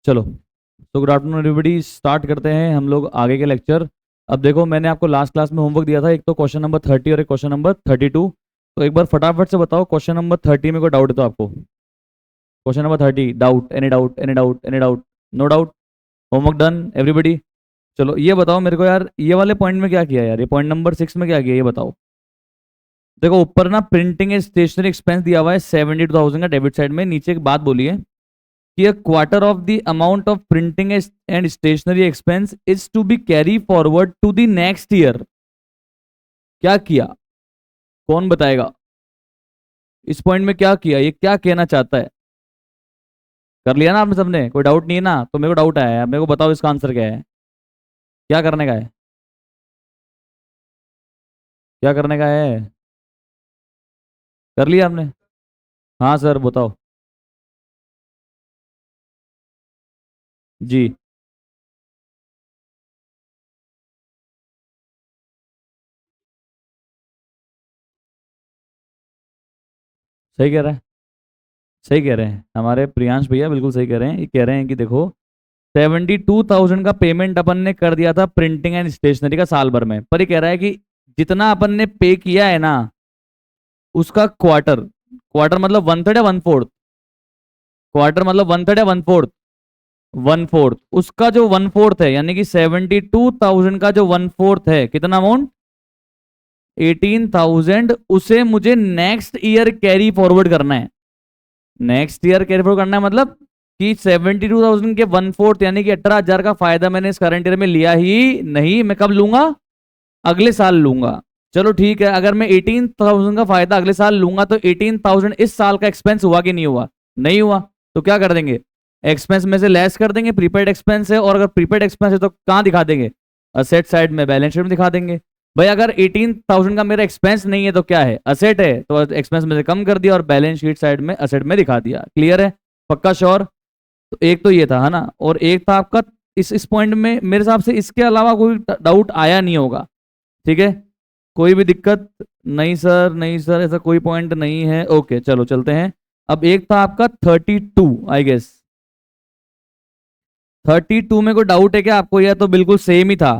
चलो, तो good afternoon everybody, start करते हैं हम लोग आगे के लेक्चर। अब देखो, मैंने आपको लास्ट क्लास में होमवर्क दिया था, एक तो क्वेश्चन नंबर 30 और एक क्वेश्चन नंबर 32। तो एक बार फटाफट से बताओ, क्वेश्चन नंबर 30 में कोई डाउट है तो आपको? Question number 30, doubt? Any doubt, any doubt, any doubt? No doubt? Homework done everybody? चलो ये बताओ मेरे को यार, ये वाले पॉइंट में क्या किया यार, ये पॉइंट नंबर 6 में क्या किया ये बताओ। देखो ऊपर ना प्रिंटिंग एंड स्टेशनरी एक्सपेंस दिया हुआ है 72,000 का डेबिट साइड में, नीचे एक बात बोली है कि a quarter of the amount of printing and stationery expense is to be carry forward to the next year। क्या किया, कौन बताएगा? इस पॉइंट में क्या किया, ये क्या कहना चाहता है? कर लिया ना आपने सबने? कोई डाउट नहीं है ना? तो मेरे को डाउट आया है, मेरे को बताओ इसका आंसर क्या है, क्या करने का है, क्या करने का है? कर लिया आपने? हाँ सर बताओ। जी, सही कह रहा है, सही कह रहे हैं हमारे प्रियांश भैया, बिल्कुल सही कह रहे हैं। ये कह रहे हैं कि देखो 72,000 का पेमेंट अपन ने कर दिया था प्रिंटिंग एंड स्टेशनरी का साल भर में, पर ये कह रहा है कि जितना अपन ने पे किया है ना, उसका क्वार्टर, क्वार्टर मतलब वन थर्ड या वन फोर्थ, क्वार्टर मतलब वन थर्ड या वन फोर्थ, वन फोर्थ, उसका जो वन फोर्थ है, यानी कि 72,000 का जो वन फोर्थ है, कितना अमाउंट, 18,000, उसे मुझे नेक्स्ट ईयर कैरी फॉरवर्ड करना है। नेक्स्ट ईयर कैरी फॉरवर्ड करना है मतलब कि 72,000 के वन फोर्थ यानी कि 18,000 का फायदा मैंने इस करंट ईयर में लिया ही नहीं, मैं कब लूंगा, अगले साल लूंगा। चलो ठीक है, अगर मैं 18,000 का फायदा अगले साल लूंगा तो 18,000 इस साल का एक्सपेंस हुआ कि नहीं हुआ? नहीं हुआ। तो क्या कर देंगे, एक्सपेंस में से लेस कर देंगे, प्रीपेड एक्सपेंस है, और अगर प्रीपेड एक्सपेंस है तो कहाँ दिखा देंगे, असेट साइड में, बैलेंस शीट में दिखा देंगे। भाई अगर 18,000 का मेरा एक्सपेंस नहीं है तो क्या है, असेट है, तो एक्सपेंस में से कम कर दिया और बैलेंस शीट साइड में असेट में दिखा दिया। क्लियर है, पक्का श्योर? तो एक तो ये था, है ना, और एक था आपका इस पॉइंट में, मेरे हिसाब से इसके अलावा कोई डाउट आया नहीं होगा। ठीक है, कोई भी दिक्कत? नहीं सर, नहीं सर, ऐसा कोई पॉइंट नहीं है। ओके चलो चलते हैं। अब एक था आपका 32, आई गेस 32 में कोई डाउट है क्या आपको, या तो बिल्कुल सेम ही था?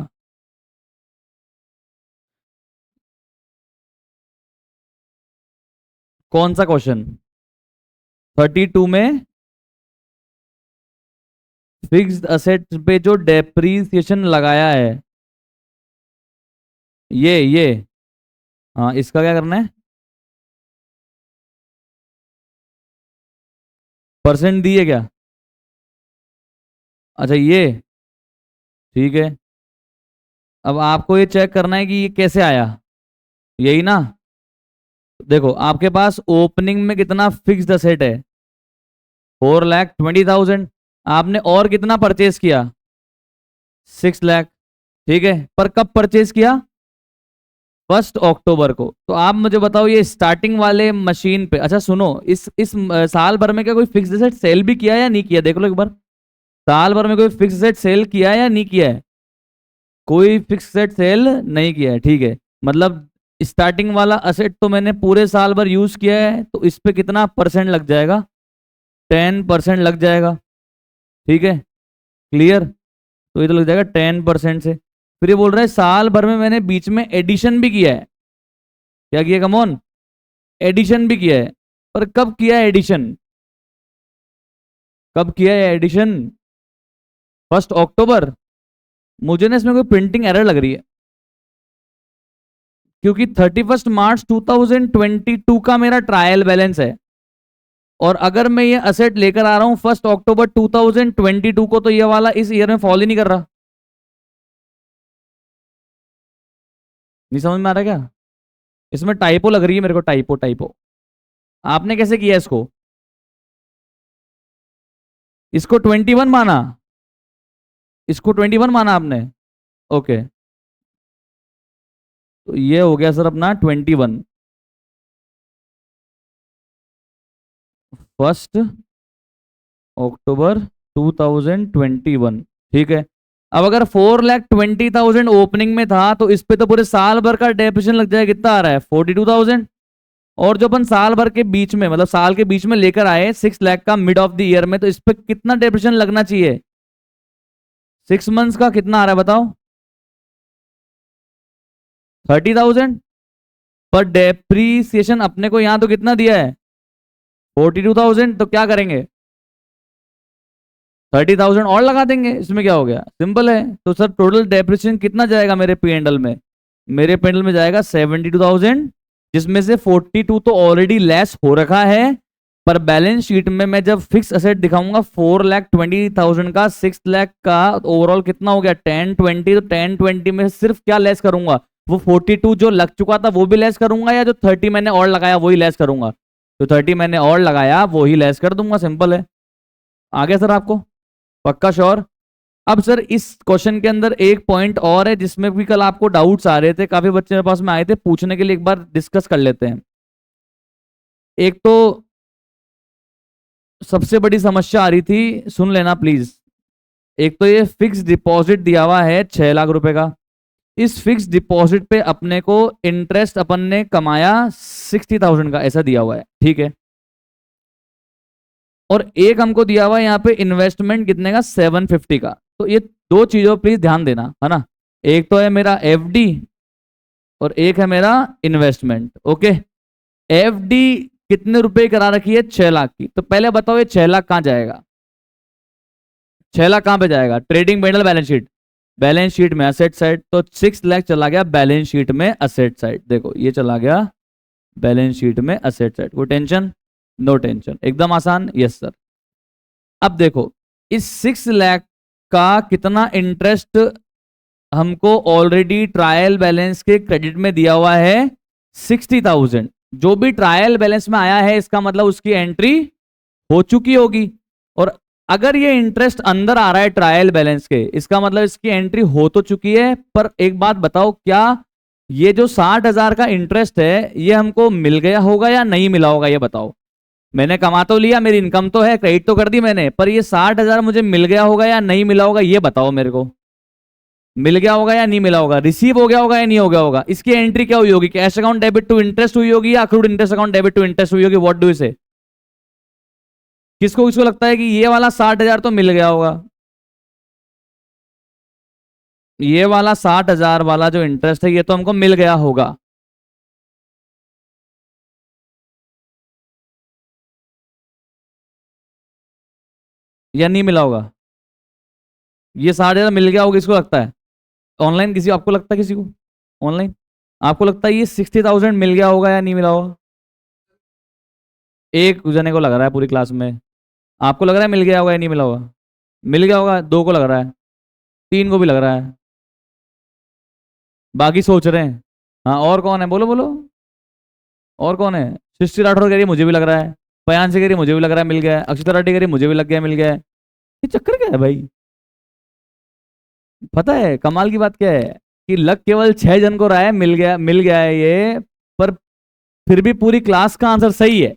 कौन सा क्वेश्चन? 32 में फिक्स्ड असेट पे जो डेप्रीसिएशन लगाया है, ये हाँ, इसका क्या करना है? परसेंट दिए क्या? अच्छा ये, ठीक है। अब आपको ये चेक करना है कि ये कैसे आया, यही ना। देखो आपके पास ओपनिंग में कितना फिक्स्ड असेट है, 4,20,000। आपने और कितना परचेज किया, 6 लाख। ठीक है, पर कब परचेज किया, 1 अक्टूबर को। तो आप मुझे बताओ ये स्टार्टिंग वाले मशीन पे, अच्छा सुनो, इस साल भर में क्या कोई फिक्स्ड एसेट सेल भी किया है या नहीं किया, देख लो एक बार। साल भर में कोई फिक्स्ड एसेट सेल किया है या नहीं किया है? कोई फिक्स्ड एसेट सेल नहीं किया है, ठीक है। मतलब स्टार्टिंग वाला असेट तो मैंने पूरे साल भर यूज किया है, तो इस पे कितना परसेंट लग जाएगा, 10% लग जाएगा। ठीक है, क्लियर? तो ये तो लग जाएगा 10% से। फिर ये बोल रहा है साल भर में मैंने बीच में एडिशन भी किया है। क्या किया कमोन, एडिशन भी किया है। पर कब किया है एडिशन, कब किया है एडिशन, 1 अक्टूबर। मुझे ना इसमें कोई प्रिंटिंग एरर लग रही है, क्योंकि 31 मार्च 2022 का मेरा ट्रायल बैलेंस है, और अगर मैं ये असेट लेकर आ रहा हूं 1 अक्टूबर 2022 को, तो ये वाला इस ईयर में फॉल ही नहीं कर रहा। नहीं समझ में आ रहा क्या? इसमें टाइपो लग रही है मेरे को, टाइपो टाइपो। आपने कैसे किया इसको, इसको 21 माना, इसको 21 माना आपने? ओके, तो ये हो गया सर अपना 21, 1 अक्टूबर 2021। ठीक है, अब अगर 4,20,000 ओपनिंग में था, तो इस पे तो पूरे साल भर का डेप्रिसिएशन लग जाएगा, कितना आ रहा है, 42,000। और जो अपन साल भर के बीच में मतलब साल के बीच में लेकर आए 6 लाख का मिड ऑफ द ईयर में, तो इस पे कितना डेप्रिसिएशन लगना चाहिए? 6 मंथ्स का कितना आ रहा है बताओ? 30,000 पर डेप्रीसिएशन अपने को यहां तो कितना दिया है? 42,000। तो क्या करेंगे? 30,000 और लगा देंगे, इसमें क्या हो गया, सिंपल है। तो सर टोटल डेप्रिसिएशन कितना जाएगा मेरे P&L में? मेरे P&L में जाएगा 72,000, जिसमें से 42 तो ऑलरेडी लेस हो रखा है। पर बैलेंस शीट में मैं जब फिक्स असेट दिखाऊंगा 4,20,000 का, 6 लाख का, ओवरऑल कितना हो गया 1020। तो 1020 में सिर्फ क्या लेस करूंगा? वो 42 जो लग चुका था वो भी लेस करूंगा, या जो 30 मैंने और लगाया वही लेस करूंगा? तो 30 मैंने और लगाया वो ही लेस कर दूंगा, सिंपल है। आगे सर आपको पक्का श्योर? अब सर इस क्वेश्चन के अंदर एक पॉइंट और है जिसमें भी कल आपको डाउट्स आ रहे थे, काफी बच्चे मेरे पास में आए थे पूछने के लिए, एक बार डिस्कस कर लेते हैं। एक तो सबसे बड़ी समस्या आ रही थी, सुन लेना प्लीज। एक तो ये फिक्स डिपॉजिट दिया हुआ है 6 लाख रुपए का। इस फिक्स डिपॉजिट पे अपने को इंटरेस्ट अपन ने कमाया 60,000 का, ऐसा दिया हुआ है, ठीक है। और एक हमको दिया हुआ है यहाँ पे इन्वेस्टमेंट कितने का? 750 का। तो ये दो चीजों प्लीज ध्यान देना, है ना। एक तो है मेरा FD और एक है मेरा इन्वेस्टमेंट, ओके। FD कितने रुपए करा रखी है? 6 लाख की। तो पहले बताओ ये 6 लाख कहां जाएगा? 6 लाख कहां पे जाएगा? Trading P and L balance sheet, balance sheet में असेट साइड। तो 6 लाख चला गया बैलेंस शीट में असेट साइड। देखो ये चला गया बैलेंस शीट में असेट साइड। कोई टेंशन? नो टेंशन, एकदम आसान। Yes sir. अब देखो इस 6 लाख का कितना इंटरेस्ट हमको ऑलरेडी ट्रायल बैलेंस के क्रेडिट में दिया हुआ है? 60,000। जो भी ट्रायल बैलेंस में आया है इसका मतलब उसकी एंट्री हो चुकी होगी। और अगर ये इंटरेस्ट अंदर आ रहा है ट्रायल बैलेंस के, इसका मतलब इसकी एंट्री हो तो चुकी है। पर एक बात बताओ, क्या ये जो 60,000 का इंटरेस्ट है ये हमको मिल गया होगा या नहीं मिला होगा? ये बताओ। मैंने कमा तो लिया, मेरी इनकम तो है, क्रेडिट तो कर दी मैंने, पर ये 60,000 मुझे मिल गया होगा या नहीं मिला होगा? ये बताओ मेरे को। मिल गया होगा या नहीं मिला होगा? रिसीव हो गया होगा या नहीं हो गया होगा? इसकी एंट्री क्या हुई होगी? Cash account debit to interest हुई होगी या accrued interest account debit to interest हुई होगी? व्हाट डू यू से? किसको किसको लगता है कि ये वाला 60,000 तो मिल गया होगा? ये वाला 60,000 वाला जो इंटरेस्ट है ये तो हमको मिल गया होगा। या नहीं मिला होगा? ये 60,000 मिल गया होगा, किसको लगता है? ऑनलाइन किसी आपको लगता है? किसी को ऑनलाइन आपको लगता है ये 60,000 मिल गया होगा या नहीं मिला होगा? एक जने को लग रहा है पूरी क्लास में। आपको लग रहा है मिल गया होगा या नहीं मिला होगा? मिल गया होगा, 2 को लग रहा है, 3 को भी लग रहा है, बाकी सोच रहे हैं। हाँ और कौन है? बोलो बोलो, और कौन है? सृष्टि राठौर कह रही है मुझे भी लग रहा है, पयान से कह रही है मुझे भी लग रहा है मिल गया है, अक्षिता राठी कह रही है मुझे भी लग गया मिल गया है। ये चक्कर क्या है भाई? पता है कमाल की बात क्या है कि लग केवल 6 जन को रहा है मिल गया है ये, पर फिर भी पूरी क्लास का आंसर सही है।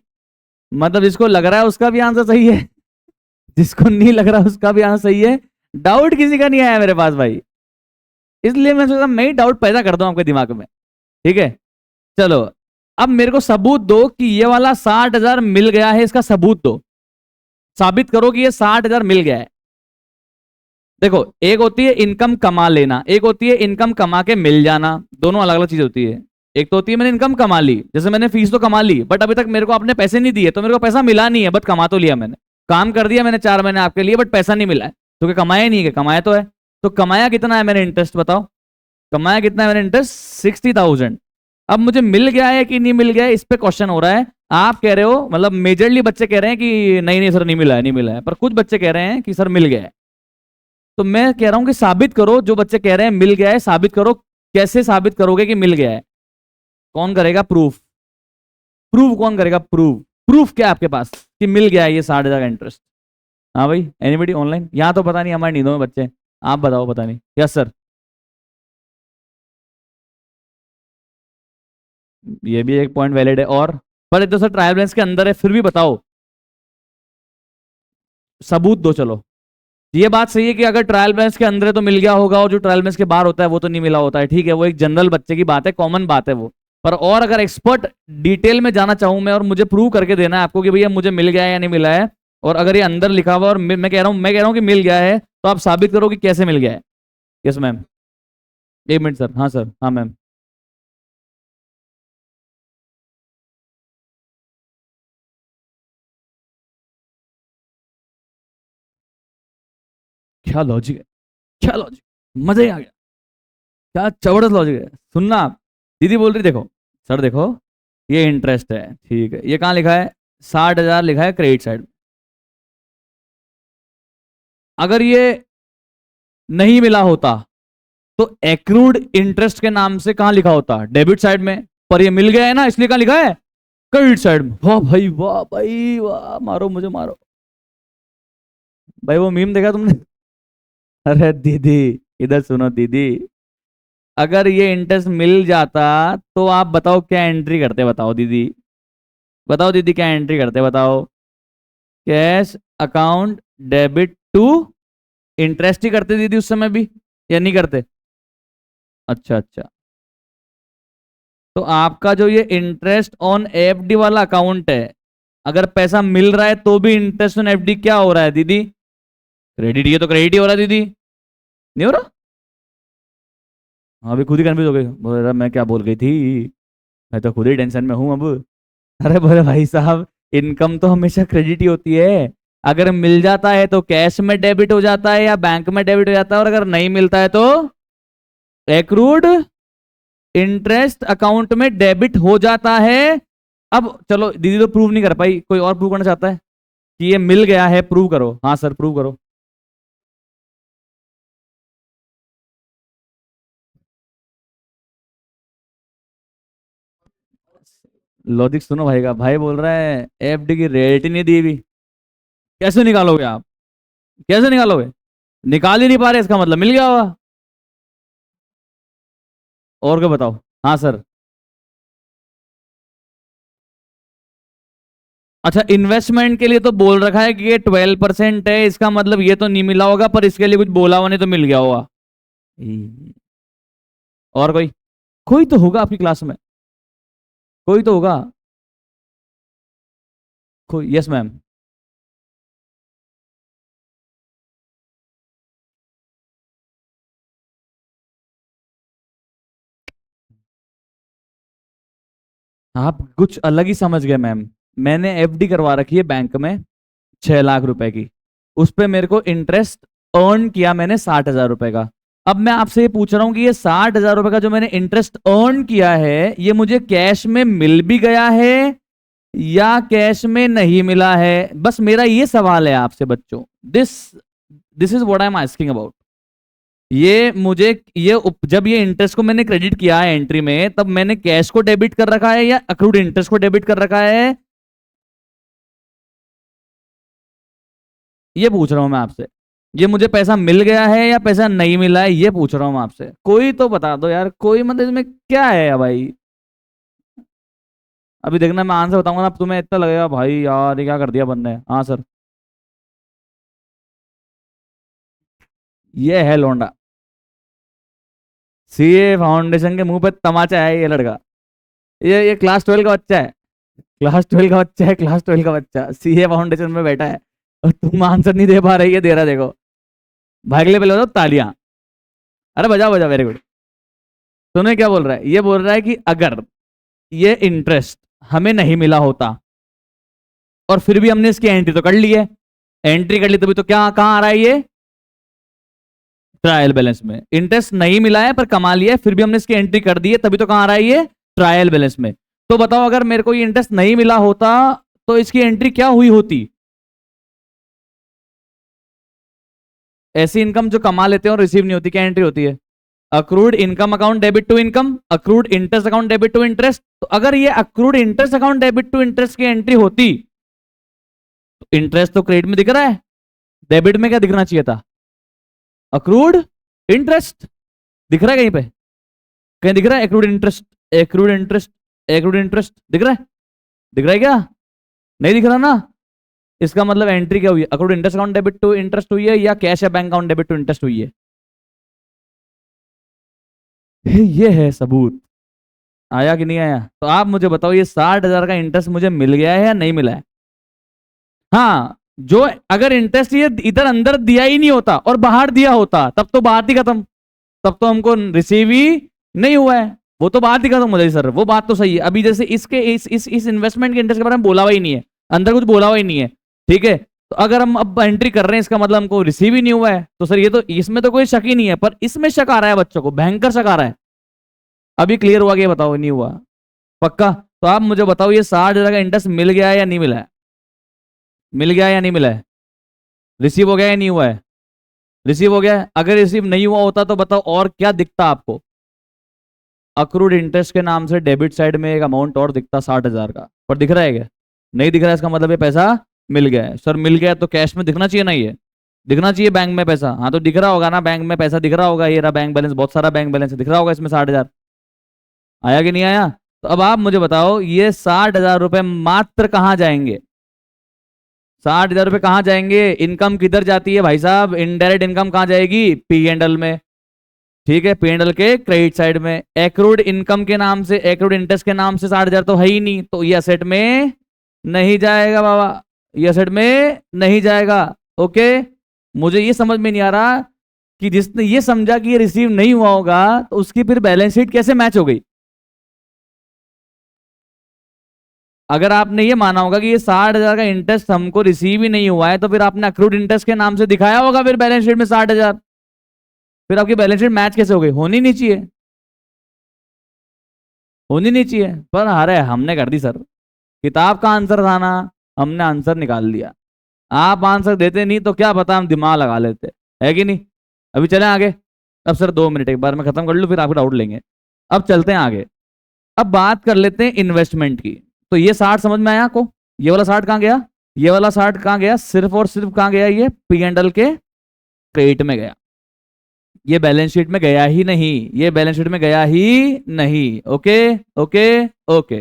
मतलब जिसको लग रहा है उसका भी आंसर सही है, जिसको नहीं लग रहा उसका भी आंसर सही है। डाउट किसी का नहीं आया मेरे पास भाई, इसलिए मैं सोचा मैं ही डाउट पैदा कर दूं आपके दिमाग में। ठीक है चलो, अब मेरे को सबूत दो कि ये वाला 60,000 मिल गया है, इसका सबूत दो, साबित करो कि ये 60,000 मिल गया है। देखो एक होती है इनकम कमा लेना, एक होती है इनकम कमा के मिल जाना, दोनों अलग अलग चीज होती है। एक तो होती है मैंने इनकम कमा ली, जैसे मैंने फीस तो कमा ली बट अभी तक मेरे को आपने पैसे नहीं दिए, तो मेरे को पैसा मिला नहीं है, बट कमा तो लिया मैंने, काम कर दिया मैंने 4 महीने आपके लिए, बट पैसा नहीं मिला है। तो क्या कमाया नहीं है? कमाया तो है। तो कमाया कितना है मैंने इंटरेस्ट बताओ? कमाया कितना है मैंने इंटरेस्ट? 60,000। अब मुझे मिल गया है कि नहीं मिल गया है इस पे क्वेश्चन हो रहा है। आप कह रहे हो, मतलब मेजरली बच्चे कह रहे हैं कि नहीं नहीं सर नहीं मिला है, नहीं मिला है, पर कुछ बच्चे कह रहे हैं कि सर मिल गया है। तो मैं कह रहा हूं कि साबित करो, जो बच्चे कह रहे हैं मिल गया है साबित करो। कैसे साबित करोगे कि मिल गया है? कौन करेगा प्रूफ? प्रूफ कौन करेगा? प्रूफ प्रूफ क्या है आपके पास कि मिल गया है ये 60,000 का इंटरेस्ट? हाँ भाई एनीबडी ऑनलाइन? यहाँ तो पता नहीं, हमारे नींदों में बच्चे, आप बताओ, पता नहीं। यस सर, ये भी एक पॉइंट वैलिड है। और पर तो सर ट्रायल बैलेंस के अंदर है, फिर भी बताओ, सबूत दो। चलो ये बात सही है कि अगर ट्रायल बैलेंस के अंदर है तो मिल गया होगा, और जो ट्रायल बैलेंस के बाहर होता है वो तो नहीं मिला होता है। ठीक है, वो एक जनरल बच्चे की बात है, कॉमन बात है वो। पर और अगर एक्सपर्ट डिटेल में जाना चाहूं मैं और मुझे प्रूव करके देना है आपको कि भैया मुझे मिल गया है या नहीं मिला है, और अगर ये अंदर लिखा हुआ और मैं कह रहा हूं कि मिल गया है, तो आप साबित करो कि कैसे मिल गया है। Yes ma'am. 1 minute sir. हाँ सर। हाँ मैम। क्या लॉजिक है, क्या लॉजिक, मजा ही आ गया। क्या जबरदस्त लॉजिक है, सुनना आप। दीदी बोल रही देखो, सर देखो, ये इंटरेस्ट है, ठीक है, ये कहाँ लिखा है, 60,000 लिखा है क्रेडिट साइड। अगर ये नहीं मिला होता तो एक्रूड इंटरेस्ट के नाम से कहां लिखा होता, डेबिट साइड में। पर ये मिल गया है ना, इसलिए कहां लिखा है, क्रेडिट साइड में। वाह भाई वाह भाई वाह, मारो मुझे मारो। भाई वो मीम देखा तुमने? अरे दीदी, इधर सुनो दीदी, अगर ये इंटरेस्ट मिल जाता तो आप बताओ क्या एंट्री करते, बताओ दीदी, बताओ दीदी क्या एंट्री करते बताओ। Cash account debit to interest ही करते दीदी उस समय भी, या नहीं करते? अच्छा अच्छा। तो आपका जो ये इंटरेस्ट ऑन एफडी वाला अकाउंट है, अगर पैसा मिल रहा है तो भी इंटरेस्ट ऑन एफडी क्या हो रहा है दीदी, क्रेडिट। ये तो क्रेडिट ही हो रहा है दीदी, नहीं हो रहा? हाँ, अभी खुद ही कंफ्यूज हो गई, बोल रहा मैं क्या बोल गई थी, मैं तो खुद ही टेंशन में हूं अब। अरे बोले भाई साहब, इनकम तो हमेशा क्रेडिट ही होती है। अगर मिल जाता है तो कैश में डेबिट हो जाता है या बैंक में डेबिट हो जाता है, और अगर नहीं मिलता है तो एक्रूड इंटरेस्ट अकाउंट में डेबिट हो जाता है। अब चलो, दीदी तो प्रूव नहीं कर पाई, कोई और प्रूव करना चाहता है कि ये मिल गया है, प्रूव करो। हाँ सर, प्रूव करो। लॉजिक सुनो भाई का, भाई बोल रहा है एफडी की रेट ही नहीं दी हुई। कैसे निकालोगे आप, कैसे निकालोगे? निकाल ही नहीं पा रहे, इसका मतलब मिल गया होगा। और क्या बताओ। हाँ सर। अच्छा, इन्वेस्टमेंट के लिए तो बोल रखा है कि ये 12% है, इसका मतलब ये तो नहीं मिला होगा, पर इसके लिए कुछ बोला हुआ नहीं तो मिल गया होगा। और कोई, कोई तो होगा आपकी क्लास में, कोई तो होगा। कोई, यस मैम। आप कुछ अलग ही समझ गए मैम। मैंने एफडी करवा रखी है बैंक में 6 लाख रुपए की, उस पे मेरे को इंटरेस्ट अर्न किया मैंने 60,000 रुपए का। अब मैं आपसे ये पूछ रहा हूं कि ये 60,000 रुपए का जो मैंने इंटरेस्ट अर्न किया है, ये मुझे कैश में मिल भी गया है या कैश में नहीं मिला है? बस मेरा ये सवाल है आपसे बच्चों। This this is what I am asking about. ये मुझे जब ये इंटरेस्ट को मैंने क्रेडिट किया है एंट्री में, तब मैंने कैश को डेबिट कर रखा है या अक्रूड इंटरेस्ट को डेबिट कर रखा है, ये पूछ रहा हूं मैं आपसे। ये मुझे पैसा मिल गया है या पैसा नहीं मिला है, ये पूछ रहा हूं मैं आपसे। कोई तो बता दो यार, कोई मतलब इसमें क्या है भाई। अभी देखना, मैं आंसर बताऊंगा ना, अब तुम्हें इतना लगेगा भाई यार ये क्या कर दिया बंदे ने। हाँ सर। ये है लौंडा, सीए फाउंडेशन के मुंह पे तमाचा है ये लड़का। ये क्लास 12 का बच्चा है, क्लास 12 का बच्चा है, क्लास 12 का बच्चा सीए फाउंडेशन में बैठा है, और तुम आंसर नहीं दे पा रही है, दे रहा देखो। भाई के लिए पहले बताओ तालियां। अरे बजाओ बजाओ, वेरी गुड। सुनो क्या बोल रहा है, ये बोल रहा है कि अगर ये इंटरेस्ट हमें नहीं मिला होता और फिर भी हमने इसकी एंट्री तो कर ली है, एंट्री कर ली तभी तो क्या कहां आ रहा है ये, ट्रायल बैलेंस में। इंटरेस्ट नहीं मिला है पर कमा लिया है, फिर भी हमने इसकी एंट्री कर दी है, तभी तो कहां आ रहा है ये, ट्रायल बैलेंस में। तो बताओ, अगर मेरे को ये इंटरेस्ट नहीं मिला होता तो इसकी एंट्री क्या हुई होती? ऐसी इनकम जो कमा लेते हैं और रिसीव नहीं होती, क्या एंट्री होती है? Accrued income account debit to income, accrued interest account debit to interest. तो अगर ये accrued interest account debit to interest की एंट्री होती, तो इंटरेस्ट तो क्रेडिट में दिख रहा है, डेबिट में क्या दिखना चाहिए था, अक्रूड इंटरेस्ट। दिख रहा है कहीं पे, कहीं दिख रहा है accrued interest, accrued interest, accrued interest दिख रहा है? दिख रहा है क्या? नहीं दिख रहा ना। इसका मतलब एंट्री क्या हुई है, accrued interest account debit to interest हुई है या कैश या bank account debit to interest हुई है? ये है सबूत। आया कि नहीं आया? तो आप मुझे बताओ ये 60,000 का इंटरेस्ट मुझे मिल गया है या नहीं मिला है? हाँ, जो अगर इंटरेस्ट ये इधर अंदर दिया ही नहीं होता और बाहर दिया होता तब तो बात ही खत्म, तब तो हमको रिसीव ही नहीं हुआ है, वो तो बात ही खत्म हो जाएगी सर। वो बात तो सही है। अभी जैसे इसके इस इन्वेस्टमेंट के इंटरेस्ट के बारे में बोला हुआ ही नहीं है, अंदर कुछ बोला हुआ ही नहीं है, ठीक है। तो अगर हम अब एंट्री कर रहे हैं इसका मतलब हमको रिसीव ही नहीं हुआ है, तो सर ये तो इसमें तो कोई शक ही नहीं है, पर इसमें शक आ रहा है बच्चों को, भयंकर शक आ रहा है। अभी क्लियर हुआ कि बताओ नहीं हुआ? पक्का? तो आप मुझे बताओ ये 60,000 का इंटरेस्ट मिल गया है या नहीं मिला है? मिल गया है या नहीं मिला है? रिसीव हो गया या नहीं हुआ है? रिसीव हो गया है। अगर रिसीव नहीं हुआ होता तो बताओ और क्या दिखता आपको? अक्रूड इंटरेस्ट के नाम से डेबिट साइड में एक अमाउंट और दिखता 60,000 का, पर दिख रहा है क्या? नहीं दिख रहा है। इसका मतलब ये पैसा मिल गया है। सर मिल गया तो कैश में दिखना चाहिए ना, ये दिखना चाहिए बैंक में पैसा। हाँ तो दिख रहा होगा ना, बैंक में पैसा दिख रहा होगा, ये रहा बैंक बैलेंस, बहुत सारा बैंक बैलेंस दिख रहा होगा इसमें 60,000। आया कि नहीं आया? तो अब आप मुझे बताओ ये 60,000 रुपए मात्र कहां जाएंगे? 60,000 रुपए कहां जाएंगे? इनकम किधर जाती है भाई साहब? इनडायरेक्ट इनकम कहां जाएगी? पी एंड एल में, ठीक है, पी एंड एल के क्रेडिट साइड में। एक्रूड इनकम के नाम से, एक्रूड इंटरेस्ट के नाम से 60,000 तो है ही नहीं, तो ये असेट में नहीं जाएगा बाबा, ये असेट में नहीं जाएगा। ओके, मुझे ये समझ में नहीं आ रहा कि जिसने ये समझा कि ये रिसीव नहीं हुआ होगा तो उसकी फिर बैलेंस शीट कैसे मैच हो गई? अगर आपने ये माना होगा कि ये 60,000 का इंटरेस्ट हमको रिसीव ही नहीं हुआ है, तो फिर आपने अक्रूड इंटरेस्ट के नाम से दिखाया होगा फिर बैलेंस शीट में 60,000, फिर आपकी बैलेंस शीट मैच कैसे हो गई? होनी नहीं चाहिए, होनी नहीं चाहिए। पर अरे हमने कर दी सर, किताब का आंसर था ना, हमने आंसर निकाल दिया। आप आंसर देते नहीं तो क्या पता हम दिमाग लगा लेते, है कि नहीं? अभी चलें आगे। अब सर 2 मिनट एक बार मैं खत्म कर लूँ फिर आपको डाउट लेंगे। अब चलते हैं आगे। अब बात कर लेते हैं इन्वेस्टमेंट की। तो ये 60 समझ में आया आपको? ये वाला 60 कहाँ गया? ये वाला 60 कहाँ गया? सिर्फ और सिर्फ कहाँ गया? ये पी एंड एल के क्रेडिट में गया, ये बैलेंस शीट में गया ही नहीं, ये बैलेंस शीट में गया ही नहीं। Okay okay okay.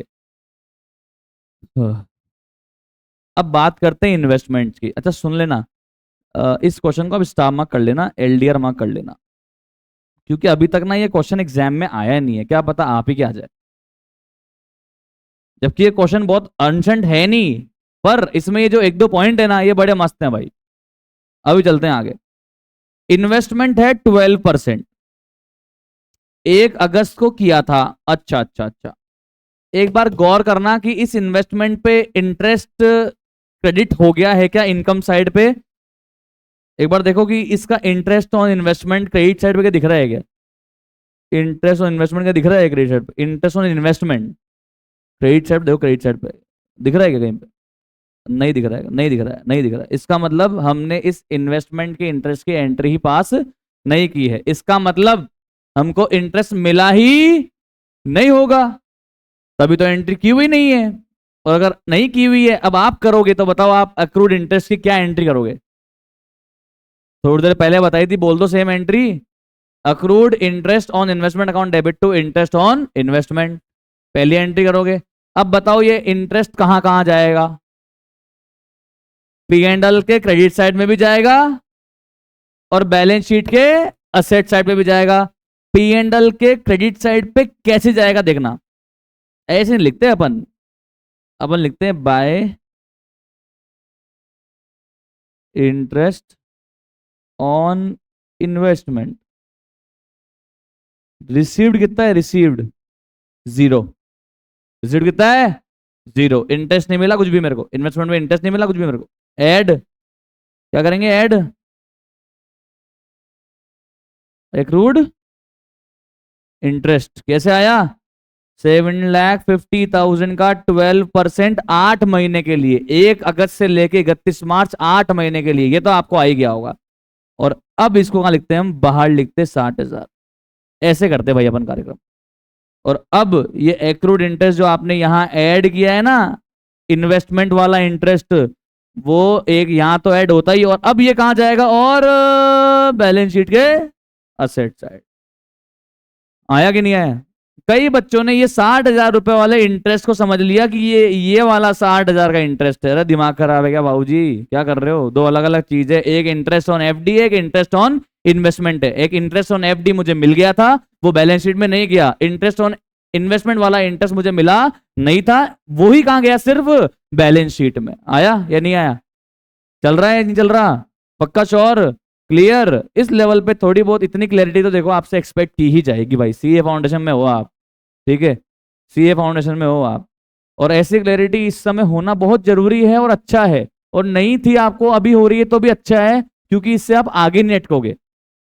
अब बात करते हैं इन्वेस्टमेंट की। अच्छा सुन लेना, इस क्वेश्चन को अब स्टार मार्क कर लेना, एलडीआर मार्क कर लेना, क्योंकि अभी तक ना ये क्वेश्चन एग्जाम में आया नहीं है, क्या पता आप ही क्या आ जाए। जबकि ये क्वेश्चन बहुत अनसेंट है नहीं, पर इसमें ये जो एक दो पॉइंट है ना ये बड़े मस्त हैं भाई। अभी चलते हैं आगे। इन्वेस्टमेंट है 12%, 1 अगस्त को किया था। अच्छा अच्छा अच्छा, एक बार गौर करना कि इस इन्वेस्टमेंट पे इंटरेस्ट क्रेडिट हो गया है क्या इनकम साइड पे? एक बार देखो कि इसका interest on investment credit side पे क्या दिख रहा है क्या? इंटरेस्ट ऑन इन्वेस्टमेंट का दिख रहा है क्रेडिट साइड पे? Interest on investment credit side देखो, क्रेडिट साइड पे दिख रहा है क्या कहीं पे? नहीं दिख रहा है, नहीं दिख रहा है, नहीं दिख रहा है। इसका मतलब हमने इस इन्वेस्टमेंट के इंटरेस्ट की एंट्री ही पास नहीं की है, इसका मतलब हमको इंटरेस्ट मिला ही नहीं होगा, तभी तो एंट्री की हुई नहीं है। और अगर नहीं की हुई है, अब आप करोगे तो बताओ आप अक्रूड इंटरेस्ट की क्या एंट्री करोगे? थोड़ी देर पहले बताई थी, बोल दो same entry, accrued interest on investment account debit to interest on investment, पहली एंट्री करोगे। अब बताओ ये इंटरेस्ट कहां कहां जाएगा? पी एंड एल के क्रेडिट साइड में भी जाएगा और बैलेंस शीट के असेट साइड पे भी जाएगा। पी एंड एल के क्रेडिट साइड पे कैसे जाएगा देखना, ऐसे नहीं लिखते अपन, अपन लिखते हैं bye interest on investment. Received कितना है? रिसीव्ड 0, रिसीव्ड कितना है? 0। इंटरेस्ट नहीं मिला कुछ भी मेरे को, इन्वेस्टमेंट में इंटरेस्ट नहीं मिला कुछ भी मेरे को। ऐड, क्या करेंगे? Add accrued interest. कैसे आया? 7,50,000 का 12% 8 महीने के लिए, 1 अगस्त से लेके 31 मार्च 8 महीने के लिए, ये तो आपको आ ही गया होगा। और अब इसको कहां लिखते हैं हम? बाहर लिखते 60,000, ऐसे करते भाई अपन कार्यक्रम। और अब ये एक्रूड इंटरेस्ट जो आपने यहां ऐड किया है ना, इन्वेस्टमेंट वाला इंटरेस्ट, वो एक यहां तो ऐड होता ही, और अब ये कहां जाएगा? और बैलेंस शीट के असेट साइड। आया कि नहीं आया? कई बच्चों ने ये 60,000 रुपए वाले इंटरेस्ट को समझ लिया कि ये वाला 60,000 का इंटरेस्ट है। अरे दिमाग खराब है क्या बाबूजी? क्या कर रहे हो? दो अलग अलग चीज है, एक इंटरेस्ट ऑन एफडी, एक इंटरेस्ट ऑन इन्वेस्टमेंट है। एक इंटरेस्ट ऑन एफडी मुझे मिल गया था, वो बैलेंस शीट में नहीं गया। इंटरेस्ट ऑन इन्वेस्टमेंट वाला इंटरेस्ट मुझे मिला नहीं था, वो ही कहां गया, सिर्फ बैलेंस शीट में आया या नहीं आया, चल रहा है या नहीं चल रहा, पक्का श्योर क्लियर। इस लेवल पे थोड़ी बहुत इतनी क्लैरिटी तो देखो आपसे एक्सपेक्ट की ही जाएगी भाई, सीए फाउंडेशन में हो आप, ठीक है, सीए फाउंडेशन में हो आप, और ऐसी क्लैरिटी इस समय होना बहुत जरूरी है और अच्छा है, और नहीं थी आपको अभी हो रही है तो भी अच्छा है, क्योंकि इससे आप आगे नहीं अटकोगे,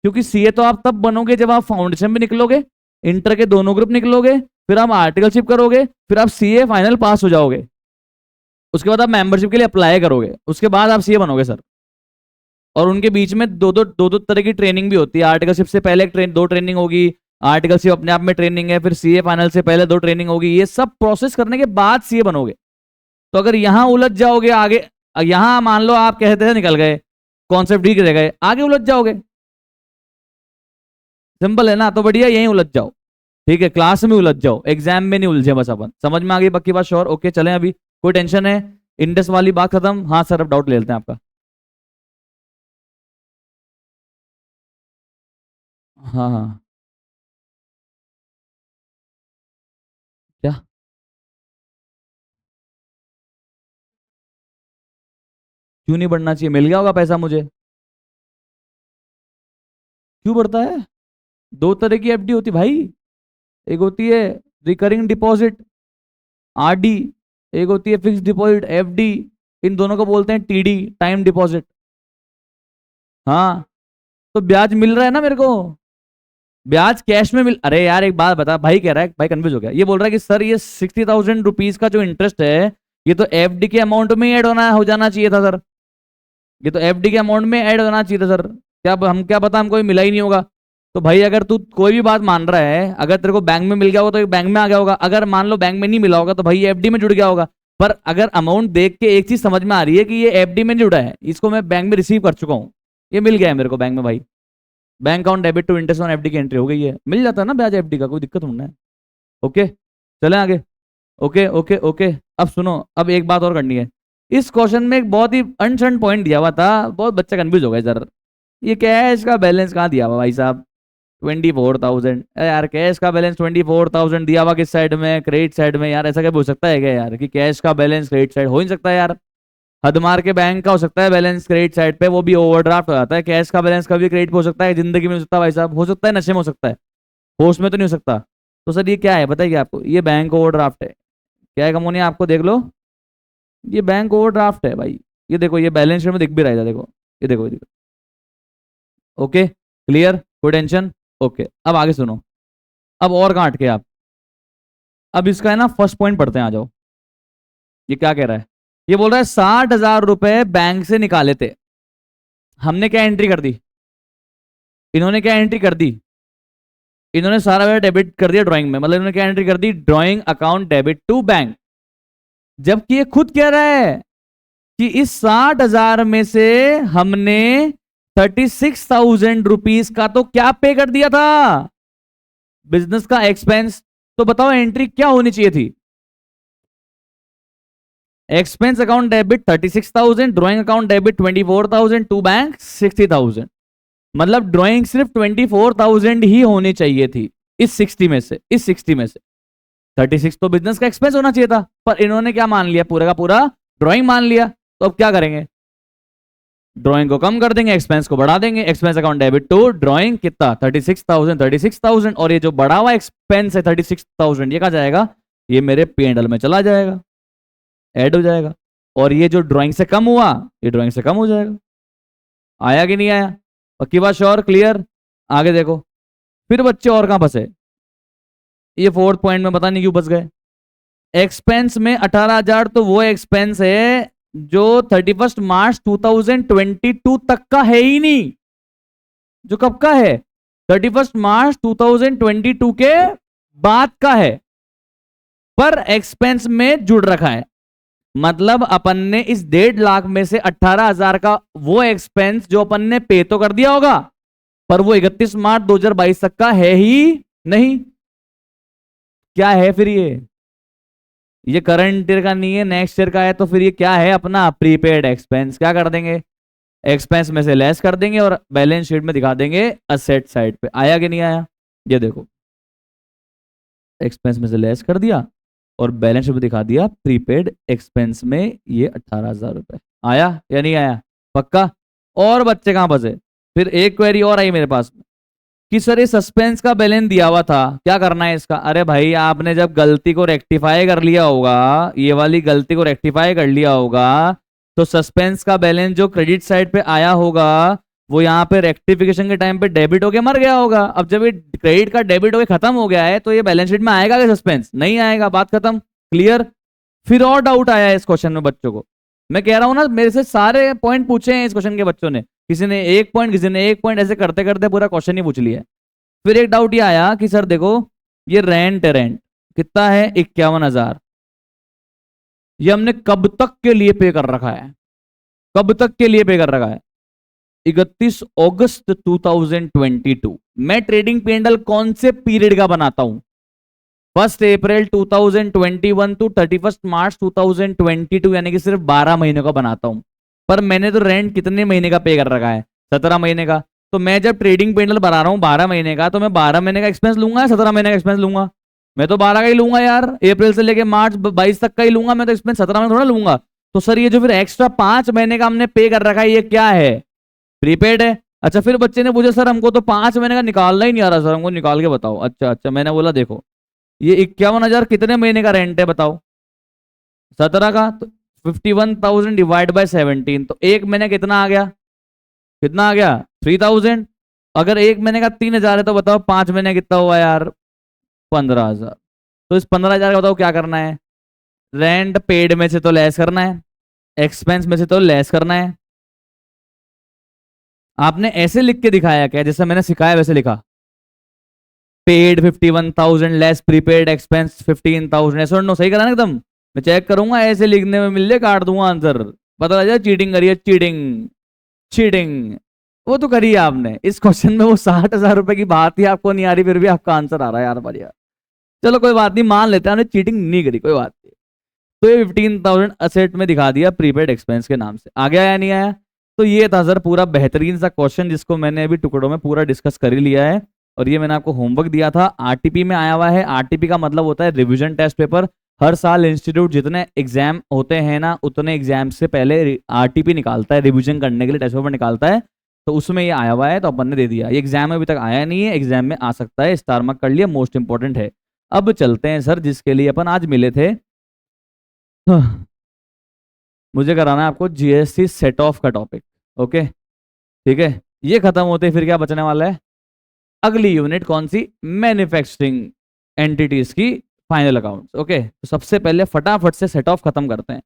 क्योंकि सीए तो आप तब बनोगे जब आप फाउंडेशन में निकलोगे, इंटर के दोनों ग्रुप निकलोगे, फिर आप आर्टिकलशिप करोगे, फिर आप सीए फाइनल पास हो जाओगे, उसके बाद आप मेंबरशिप के लिए अप्लाई करोगे, उसके बाद आप सीए बनोगे सर। और उनके बीच में दो तरह की ट्रेनिंग भी होती है, आर्टिकलशिप से पहले दो ट्रेनिंग होगी, आर्टिकलशिप अपने आप में ट्रेनिंग है, फिर सीए फाइनल से पहले दो ट्रेनिंग होगी, ये सब प्रोसेस करने के बाद सीए बनोगे। तो अगर यहां उलझ जाओगे आगे, यहां मान लो आप कहते थे निकल गए, कॉन्सेप्ट ठीक रह गए, आगे उलझ जाओगे, सिंपल है ना, तो बढ़िया यहीं उलझ जाओ, ठीक है, क्लास में उलझ जाओ, एग्जाम में नहीं उलझे बस अपन, समझ में आ गई पक्की बात श्योर, ओके चलें, अभी कोई टेंशन है, इंडस वाली बात खत्म, हाँ सर अब डाउट ले लेते हैं आपका। हाँ हाँ, क्या, क्यों नहीं बढ़ना चाहिए, मिल गया होगा पैसा मुझे, क्यों बढ़ता है, दो तरह की एफडी होती भाई, एक होती है रिकरिंग डिपॉजिट आरडी, एक होती है फिक्स डिपॉजिट एफडी, इन दोनों को बोलते हैं टीडी, टाइम डिपॉजिट। हाँ, तो ब्याज मिल रहा है ना मेरे को, ब्याज कैश में मिल, अरे यार एक बात बता, भाई कह रहा है, भाई कन्फ्यूज हो गया, ये बोल रहा है कि सर ये 60,000 रुपीज का जो इंटरेस्ट है, ये तो एफडी के अमाउंट में ऐड होना हो जाना चाहिए था सर, ये तो एफडी के अमाउंट में ऐड होना चाहिए था सर, क्या हम क्या पता, हमको मिला ही नहीं होगा। तो भाई अगर तू कोई भी बात मान रहा है, अगर तेरे को बैंक में मिल गया होगा तो बैंक में आ गया होगा, अगर मान लो बैंक में नहीं मिला होगा तो भाई एफडी में जुड़ गया होगा। पर अगर अमाउंट देख के एक चीज समझ में आ रही है कि ये एफडी में जुड़ा है, इसको मैं बैंक में रिसीव कर चुका हूँ, ये मिल गया है मेरे को बैंक में भाई, bank account debit to interest on FD की एंट्री हो गई है, मिल जाता है ना ब्याज एफडी का, कोई दिक्कत नहीं है। ओके चले आगे, ओके ओके ओके। अब सुनो, अब एक बात और करनी है, इस क्वेश्चन में एक बहुत ही अनसन पॉइंट दिया हुआ था, बहुत बच्चा कंफ्यूज हो गया सर, ये कैश का बैलेंस कहाँ दिया हुआ भाई साहब, 24,000, यार कैश का बैलेंस 24,000 दिया हुआ किस साइड में, क्रेडिट साइड में, यार ऐसा क्या हो सकता है क्या यार, कि कैश का बैलेंस क्रेडिट साइड हो ही नहीं सकता यार, हद मार के बैंक का हो सकता है बैलेंस क्रेडिट साइड पे, वो भी ओवरड्राफ्ट हो जाता है, कैश का बैलेंस कभी क्रेडिट पे हो सकता है, जिंदगी में हो सकता है भाई साहब, हो सकता है नशे में हो सकता है, होश में तो नहीं हो सकता। तो सर ये क्या है बताइए आपको, ये बैंक ओवरड्राफ्ट है, क्या है कमोनी, आपको देख लो, ये बैंक ओवरड्राफ्ट है भाई, ये देखो ये बैलेंस शीट में दिख भी रहा है, देखो ये देखो, ये देखो, ओके क्लियर, कोई टेंशन, ओके अब आगे सुनो, अब और कहाँ अटके आप, अब इसका है ना फर्स्ट पॉइंट पढ़ते हैं, आ जाओ, ये क्या कह रहा है, ये बोल रहा है 60,000 रुपए बैंक से निकाले थे, हमने क्या एंट्री कर दी, इन्होंने क्या एंट्री कर दी, इन्होंने सारा मेरा डेबिट कर दिया ड्राइंग में, मतलब इन्होंने क्या एंट्री कर दी, drawing account debit to bank, जबकि ये खुद कह रहा है कि इस 60,000 में से हमने 36,000 रुपीज का तो क्या पे कर दिया था, बिजनेस का एक्सपेंस। तो बताओ एंट्री क्या होनी चाहिए थी, expense account debit 36,000, drawing account debit 24,000, to bank 60,000, मतलब ड्राइंग सिर्फ 24,000 ही होनी चाहिए थी इस 60 में से, इस 60 में से 36 तो बिजनेस का एक्सपेंस होना चाहिए था, पर इन्होंने क्या मान लिया, पूरा का पूरा ड्राइंग मान लिया। तो अब क्या करेंगे, ड्राइंग को कम कर देंगे, एक्सपेंस को बढ़ा देंगे, expense account debit to drawing कितना 36,000, 36,000, और ये जो बढ़ा हुआ एक्सपेंस है 36,000, ये कहा जाएगा, ये मेरे P&L में चला जाएगा, ऐड हो जाएगा, और ये जो ड्राइंग से कम हुआ, ये ड्राइंग से कम हो जाएगा। आया कि नहीं आया, पक्की बात श्योर क्लियर, आगे देखो, फिर बच्चे और कहां फंसे, ये फोर्थ पॉइंट में पता नहीं क्यों फंस गए, एक्सपेंस में 18,000 तो वो एक्सपेंस है जो 31 मार्च 2022 तक का है ही नहीं, जो कब का है, 31 मार्च 2022 के बाद का है, पर एक्सपेंस में जुड़ रखा है, मतलब अपन ने इस 1.5 लाख में से 18,000 का वो एक्सपेंस जो अपन ने पे तो कर दिया होगा, पर वो 31 मार्च 2022 तक का है ही नहीं, क्या है फिर ये करंट ईयर का नहीं है, नेक्स्ट ईयर का है, तो फिर ये क्या है, अपना प्रीपेड एक्सपेंस, क्या कर देंगे, एक्सपेंस में से लेस कर देंगे और बैलेंस शीट में दिखा देंगे असेट साइड पे। आया कि नहीं आया, ये देखो एक्सपेंस में से लेस कर दिया और बैलेंस शीट में दिखा दिया प्रीपेड एक्सपेंस में ये 18,000 रुपए। आया या नहीं आया? पक्का? और बच्चे कहां फंसे? फिर एक क्वेरी और आई मेरे पास कि सर ये सस्पेंस का बैलेंस दिया हुआ था, क्या करना है इसका? अरे भाई आपने जब गलती को रेक्टिफाई कर लिया होगा, ये वाली गलती को रेक्टिफाई कर लिया होगा, तो सस्पेंस का बैलेंस जो क्रेडिट साइड पे आया होगा वो यहाँ पे रेक्टिफिकेशन के टाइम पे डेबिट होके मर गया होगा। अब जब ये क्रेडिट का डेबिट होके खत्म हो गया है तो ये बैलेंस शीट में आएगा क्या सस्पेंस? नहीं आएगा, बात खत्म। क्लियर? फिर और डाउट आया है इस क्वेश्चन में बच्चों को। मैं कह रहा हूं ना, मेरे से सारे पॉइंट पूछे हैं इस क्वेश्चन के बच्चों ने, किसी ने एक पॉइंट, किसी ने एक पॉइंट, ऐसे करते करते पूरा क्वेश्चन ही पूछ लिया है। फिर एक डाउट ये आया कि सर देखो ये रेंट कितना है? 51,000। ये हमने कब तक के लिए पे कर रखा है? कब तक के लिए पे कर रखा है? 31 अगस्त 2022। मैं ट्रेडिंग पेंडल कौन से पीरियड का बनाता हूं? 1 अप्रैल 2021 टू 31 मार्च 2022, यानी कि सिर्फ 12 महीने का बनाता हूं। पर मैंने तो रेंट कितने महीने का पे कर रखा है? 17 महीने का। तो मैं जब ट्रेडिंग पेंडल बना रहा हूं 12 महीने का, तो मैं 12 महीने का एक्सपेंस लूंगा या 17 महीने का एक्सपेंस लूंगा? मैं तो 12 का ही लूंगा यार, अप्रैल से लेके मार्च 22 तक का ही लूंगा मैं, तो एक्सपेंस 17 में थोड़ा लूंगा। तो सर ये जो फिर एक्स्ट्रा 5 महीने का हमने पे कर रखा है ये क्या है? प्रीपेड है। अच्छा, फिर बच्चे ने पूछा सर हमको तो 5 महीने का निकालना ही नहीं आ रहा सर, हमको निकाल के बताओ। अच्छा अच्छा, मैंने बोला देखो ये 51,000 कितने महीने का रेंट है बताओ? 17 का। तो 51,000 डिवाइड बाय 17, तो एक महीने कितना आ गया? कितना आ गया? 3,000। अगर एक महीने का 3,000 है तो बताओ 5 महीने कितना हुआ यार? 15,000। तो इस 15,000 का बताओ क्या करना है? रेंट पेड में से तो लेस करना है, एक्सपेंस में से तो लेस करना है। आपने ऐसे लिख के दिखाया क्या जैसे मैंने सिखाया वैसे लिखा? पेड 51,000 लेस प्रीपेड एक्सपेंस 15,000, ऐसा नो सही करा ना एकदम? मैं चेक करूंगा, ऐसे लिखने में मिल जाए काट दूंगा आंसर, पता लग जाए चीटिंग करी है। चीटिंग, चीटिंग वो तो करी है आपने। इस क्वेश्चन में वो 60,000 रुपए की बात ही आपको नहीं आ रही, फिर भी आपका आंसर आ रहा है यार बढ़िया। चलो कोई बात नहीं, मान लेते हैं चीटिंग नहीं करी, कोई बात नहीं। तो ये 15,000 असेट में दिखा दिया प्रीपेड एक्सपेंस के नाम से। आ गया या नहीं आया? तो ये था सर पूरा बेहतरीन सा क्वेश्चन जिसको मैंने अभी टुकड़ों में पूरा डिस्कस कर ही लिया है। और ये मैंने आपको होमवर्क दिया था, आरटीपी में आया हुआ है। आरटीपी का मतलब होता है रिवीजन टेस्ट पेपर। हर साल इंस्टीट्यूट जितने एग्जाम होते हैं ना, उतने एग्जाम से पहले आरटीपी निकालता है, रिवीजन करने के लिए टेस्ट पेपर निकालता है। तो उसमें ये आया हुआ है तो अपन ने दे दिया। ये एग्जाम में अभी तक आया नहीं है, एग्जाम में आ सकता है, स्टार मार्क कर लिया, मोस्ट इंपॉर्टेंट है। अब चलते हैं सर जिसके लिए अपन आज मिले थे। मुझे कराना है आपको जीएसटी सेट ऑफ का टॉपिक। ओके ठीक है, ये खत्म होते फिर क्या बचने वाला है? अगली यूनिट कौन सी? मैन्युफैक्चरिंग एंटिटीज की फाइनल अकाउंट्स। ओके, तो सबसे पहले फटाफट से सेट ऑफ खत्म करते हैं।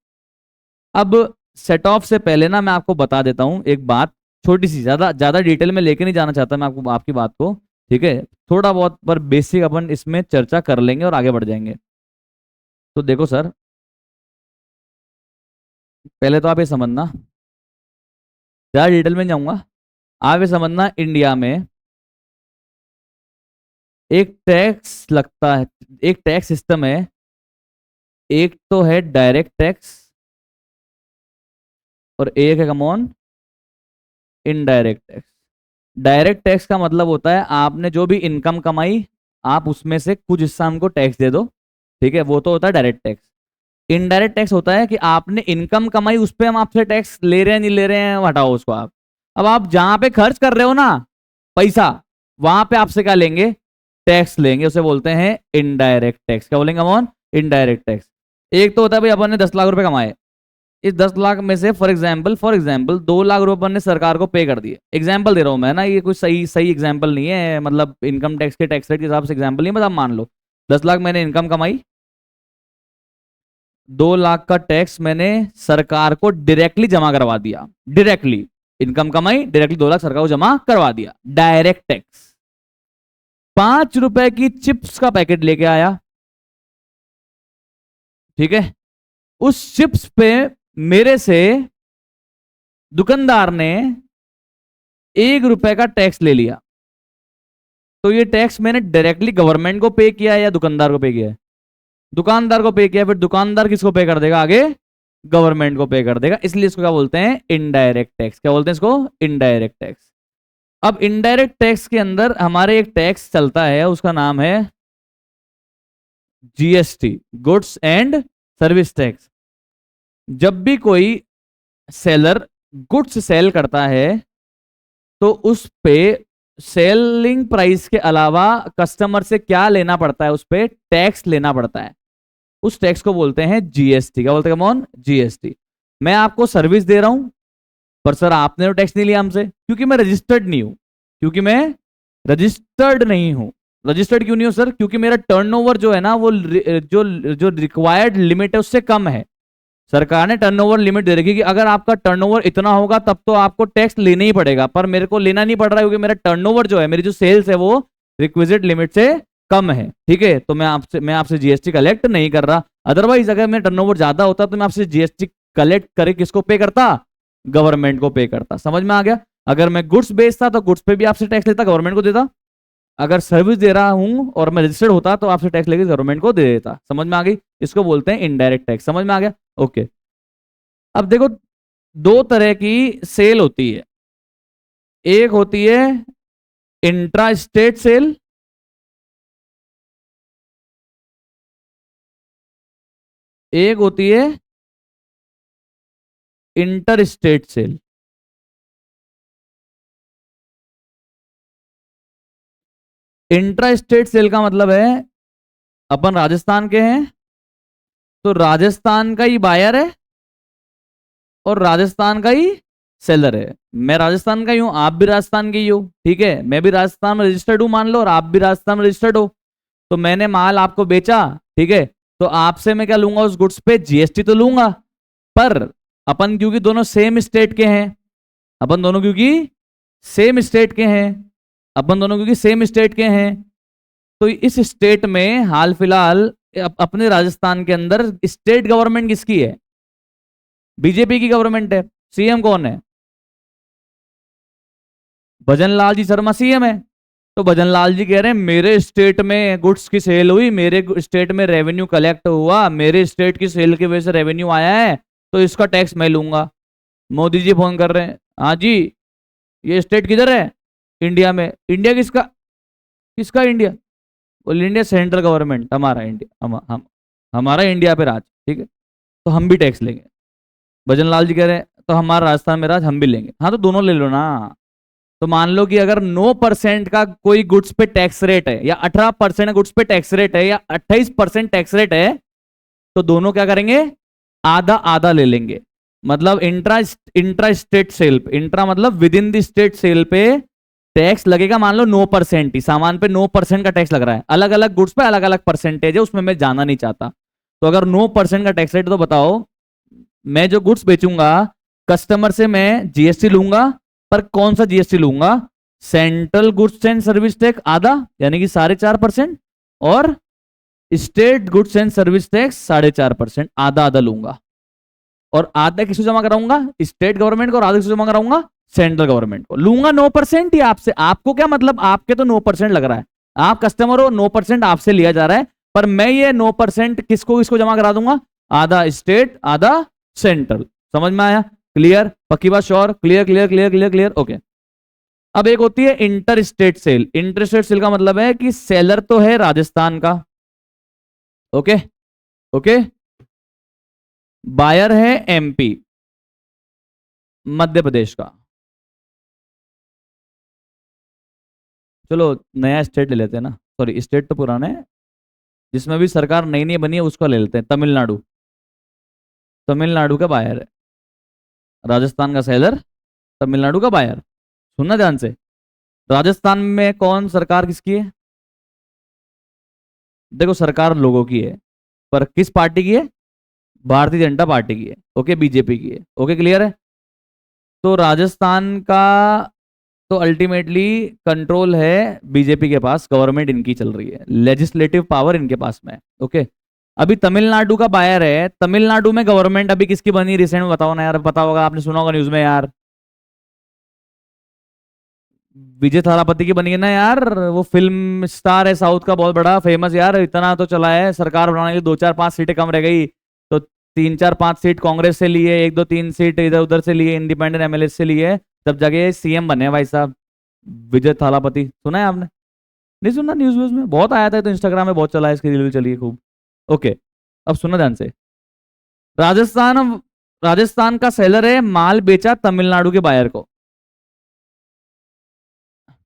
अब सेट ऑफ से पहले ना मैं आपको बता देता हूं एक बात, छोटी सी, ज्यादा ज्यादा डिटेल में लेके नहीं जाना चाहता मैं आपको आपकी बात को, ठीक है? थोड़ा बहुत पर बेसिक अपन इसमें चर्चा कर लेंगे और आगे बढ़ जाएंगे। तो देखो सर, पहले तो आप ये समझना, ज्यादा डिटेल में नहीं जाऊंगा, आप ये समझना इंडिया में एक टैक्स लगता है, एक टैक्स सिस्टम है। एक तो है डायरेक्ट टैक्स और एक है come on indirect tax. Direct tax का मतलब होता है आपने जो भी इनकम कमाई आप उसमें से कुछ हिस्सा हमको टैक्स दे दो, ठीक है? वो तो होता है डायरेक्ट टैक्स। इनडायरेक्ट टैक्स होता है कि आपने इनकम कमाई उस पर हम आपसे टैक्स ले रहे हैं नहीं ले रहे हैं, हटाओ उसको आप। अब आप जहां पे खर्च कर रहे हो ना पैसा, वहां पे आपसे क्या लेंगे? टैक्स लेंगे, उसे बोलते हैं इनडायरेक्ट टैक्स। क्या बोलेंगे हम? Indirect tax. एक तो होता है भाई अपन ने 10 लाख रुपए कमाए, इस 10 लाख में से फॉर एग्जाम्पल 2 लाख रुपए अपन ने सरकार को पे कर दिए। एग्जाम्पल दे रहा हूं मैं ना, ये कुछ सही सही एग्जाम्पल नहीं है, मतलब इनकम टैक्स के टैक्स रेट के हिसाब से एग्जाम्पल नहीं है, बस आप मान लो 10 लाख मैंने इनकम कमाई, 2 लाख का टैक्स मैंने सरकार को डायरेक्टली जमा करवा दिया। डायरेक्टली इनकम कमाई, डायरेक्टली 2 लाख सरकार को जमा करवा दिया, डायरेक्ट टैक्स। 5 रुपए की चिप्स का पैकेट लेके आया, ठीक है? उस चिप्स पे मेरे से दुकानदार ने 1 रुपए का टैक्स ले लिया। तो ये टैक्स मैंने डायरेक्टली गवर्नमेंट को पे किया है या दुकानदार को पे किया है? दुकानदार को पे किया। फिर दुकानदार किसको पे कर देगा आगे? गवर्नमेंट को पे कर देगा। इसलिए इसको क्या बोलते हैं? Indirect tax. क्या बोलते हैं इसको? Indirect tax. अब इनडायरेक्ट टैक्स के अंदर हमारे एक टैक्स चलता है, उसका नाम है GST, goods and service tax. जब भी कोई सेलर गुड्स सेल करता है तो उस पे सेलिंग प्राइस के अलावा कस्टमर से क्या लेना पड़ता है, उस पे टैक्स लेना पड़ता है। उस टैक्स को बोलते हैं जीएसटी। क्या बोलते हैं कौन? जीएसटी। मैं आपको सर्विस दे रहा हूं पर सर आपने तो टैक्स नहीं लिया हमसे, क्योंकि मैं रजिस्टर्ड नहीं हूं। क्योंकि मैं रजिस्टर्ड नहीं हूं। रजिस्टर्ड क्यों नहीं हूं सर? क्योंकि मेरा टर्नओवर जो है ना वो जो जो रिक्वायर्ड लिमिट है उससे कम है। सरकार ने टर्नओवर लिमिट दे रखी कि अगर आपका टर्नओवर इतना होगा तब तो आपको टैक्स लेना ही पड़ेगा, पर मेरे को लेना नहीं पड़ रहा है क्योंकि मेरा टर्नओवर जो है, मेरी जो सेल्स है वो रिक्विजिट लिमिट से कम है। ठीक है, तो मैं आपसे जीएसटी कलेक्ट नहीं कर रहा। अदरवाइज अगर मेरा टर्नओवर ज्यादा होता तो मैं आपसे जीएसटी कलेक्ट करे किसको पे करता? गवर्नमेंट को पे करता। समझ में आ गया? अगर मैं गुड्स बेचता तो गुड्स पे भी आपसे टैक्स लेता, गवर्नमेंट को देता। अगर सर्विस दे रहा हूं और मैं रजिस्टर्ड होता तो आपसे टैक्स लेके गवर्नमेंट को दे देता। समझ में आ गई? इसको बोलते हैं इनडायरेक्ट टैक्स। समझ में आ गया? ओके। अब देखो, दो तरह की सेल होती है। एक होती है इंट्रा स्टेट सेल, एक होती है inter state sale. Intra state sale का मतलब है अपन राजस्थान के हैं तो राजस्थान का ही बायर है और राजस्थान का ही सेलर है। मैं राजस्थान का ही हूं, आप भी राजस्थान के ही हो। ठीक है, मैं भी राजस्थान में रजिस्टर्ड हूं मान लो, और आप भी राजस्थान में रजिस्टर्ड हो। तो मैंने माल आपको बेचा, ठीक है, तो आपसे मैं क्या लूंगा? उस गुड्स पे जीएसटी तो लूंगा। पर अपन क्योंकि दोनों सेम स्टेट के हैं, अपन दोनों क्योंकि सेम स्टेट के हैं, अपन दोनों क्योंकि सेम स्टेट के हैं, तो इस स्टेट में हाल फिलहाल अपने राजस्थान के अंदर स्टेट गवर्नमेंट किसकी है? बीजेपी की गवर्नमेंट है। सीएम कौन है? भजन लाल जी शर्मा सीएम है। तो भजन लाल जी कह रहे हैं मेरे स्टेट में गुड्स की सेल हुई, मेरे स्टेट में रेवेन्यू कलेक्ट हुआ, मेरे स्टेट की सेल की वजह से रेवेन्यू आया है, तो इसका टैक्स मैं लूंगा। मोदी जी फोन कर रहे हैं, हाँ जी ये स्टेट किधर है? इंडिया में। इंडिया किसका? किसका इंडिया? बोल इंडिया सेंट्रल गवर्नमेंट, हमारा इंडिया, हमारा इंडिया पे राज। ठीक है, तो हम भी टैक्स लेंगे। भजन लाल जी कह रहे हैं तो हमारा राजस्थान में राज, हम भी लेंगे। हाँ तो दोनों ले लो ना। तो मान लो कि अगर 9% का कोई गुड्स पे टैक्स रेट है, या 18% गुड्स पे टैक्स रेट है, या 28% टैक्स रेट है, तो दोनों क्या करेंगे? आधा आधा ले लेंगे। मतलब intra intra state sale, intra मतलब within the state sale पे टैक्स लगेगा मान लो 9% ही, सामान पे 9% का टैक्स लग रहा है। अलग अलग गुड्स पे अलग अलग परसेंटेज है, उसमें मैं जाना नहीं चाहता। तो अगर 9% का टैक्स रेट, तो बताओ मैं जो गुड्स बेचूंगा कस्टमर से मैं जीएसटी लूंगा, पर कौन सा जीएसटी लूंगा? Central goods and service tax आधा, यानी कि 4.5%, और state goods and service tax 4.5%, आधा आधा लूंगा। और आधा किसको जमा कराऊंगा? स्टेट गवर्नमेंट को, और आधा किसको जमा कराऊंगा? सेंट्रल गवर्नमेंट को। लूंगा 9% ही आपसे। आपको क्या मतलब? आपके तो 9% लग रहा है, आप कस्टमर हो, 9% आपसे लिया जा रहा है, पर मैं ये 9% किसको किसको जमा करा दूंगा? आधा स्टेट आधा सेंट्रल। समझ में आया? क्लियर? पक्की बात? Sure? Clear clear clear clear clear? Okay. अब एक होती है inter state sale. Inter state sale का मतलब है कि सेलर तो है राजस्थान का, ओके ओके, बायर है एमपी, मध्य प्रदेश का। चलो नया स्टेट ले लेते हैं ना, सॉरी स्टेट तो पुराना है, जिसमें भी सरकार नई नई बनी है उसको ले लेते हैं। तमिलनाडु। तमिलनाडु का बायर है, राजस्थान का सेलर, तमिलनाडु का बायर। सुनना ध्यान से, राजस्थान में कौन सरकार किसकी है? देखो सरकार लोगों की है, पर किस पार्टी की है? भारतीय जनता पार्टी की है, ओके, बीजेपी की है। ओके क्लियर है? तो राजस्थान का तो अल्टीमेटली कंट्रोल है बीजेपी के पास, गवर्नमेंट इनकी चल रही है, लेजिस्लेटिव पावर इनके पास में है। ओके, अभी तमिलनाडु का बायर है। तमिलनाडु में गवर्नमेंट अभी किसकी बनी रिसेंट में? बताओ ना यार, पता होगा, आपने सुना होगा न्यूज में यार। विजय थालापति की बनी है ना यार, वो फिल्म स्टार है साउथ का, बहुत बड़ा फेमस यार। इतना तो चला है, सरकार बनाने के लिए 2 4 5 सीटें कम रह गई तो 3 4 5 सीट कांग्रेस से लिए, 1 2 3 सीट इधर उधर से लिए, इंडिपेंडेंट एमएलए से लिए, तब जाके सीएम बने भाई साहब विजय थालापति। सुना है आपने? नहीं सुना? न्यूज व्यूज में बहुत आया था, तो इंस्टाग्राम में बहुत चला है, इसकी रील चली है खूब। ओके, अब सुनो ध्यान से। राजस्थान राजस्थान का सेलर है, माल बेचा तमिलनाडु के बायर को,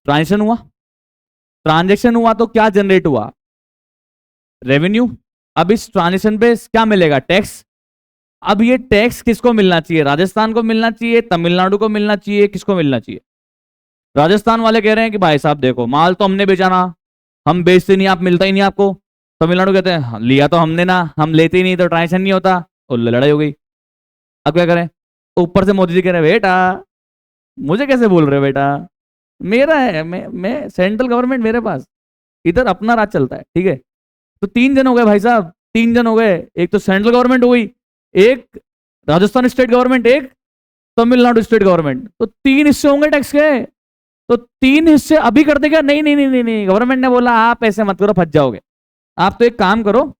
ट्रांजेक्शन हुआ, ट्रांजेक्शन हुआ तो क्या जनरेट हुआ, रेवेन्यू। अब इस ट्रांजेक्शन पे क्या मिलेगा, टैक्स। अब ये टैक्स किसको मिलना चाहिए, राजस्थान को मिलना चाहिए, तमिलनाडु को मिलना चाहिए, किसको मिलना चाहिए। राजस्थान वाले कह रहे हैं कि भाई साहब देखो माल तो हमने बेचा ना, हम बेचते नहीं, आप मिलता ही नहीं आपको। तमिलनाडु कहते हैं हाँ, लिया तो हमने ना, हम लेते ही नहीं तो ट्रांजेक्शन नहीं होता, और लड़ाई हो गई। अब क्या करें, ऊपर से मोदी जी कह रहे हैं बेटा मुझे कैसे बोल रहे हो बेटा, मेरा है, मैं सेंट्रल गवर्नमेंट मेरे पास, इधर अपना राज चलता है, ठीक है। तो 3 जन हो गए भाई साहब, 3 जन हो गए, एक तो सेंट्रल गवर्नमेंट हो गई, एक राजस्थान स्टेट गवर्नमेंट, एक तमिलनाडु स्टेट गवर्नमेंट, तो 3 हिस्से होंगे टैक्स के। तो 3 हिस्से अभी कर देगा, नहीं नहीं नहीं नहीं नहीं, गवर्नमेंट ने बोला आप ऐसे मत करो फंस जाओगे। आप तो एक काम करो,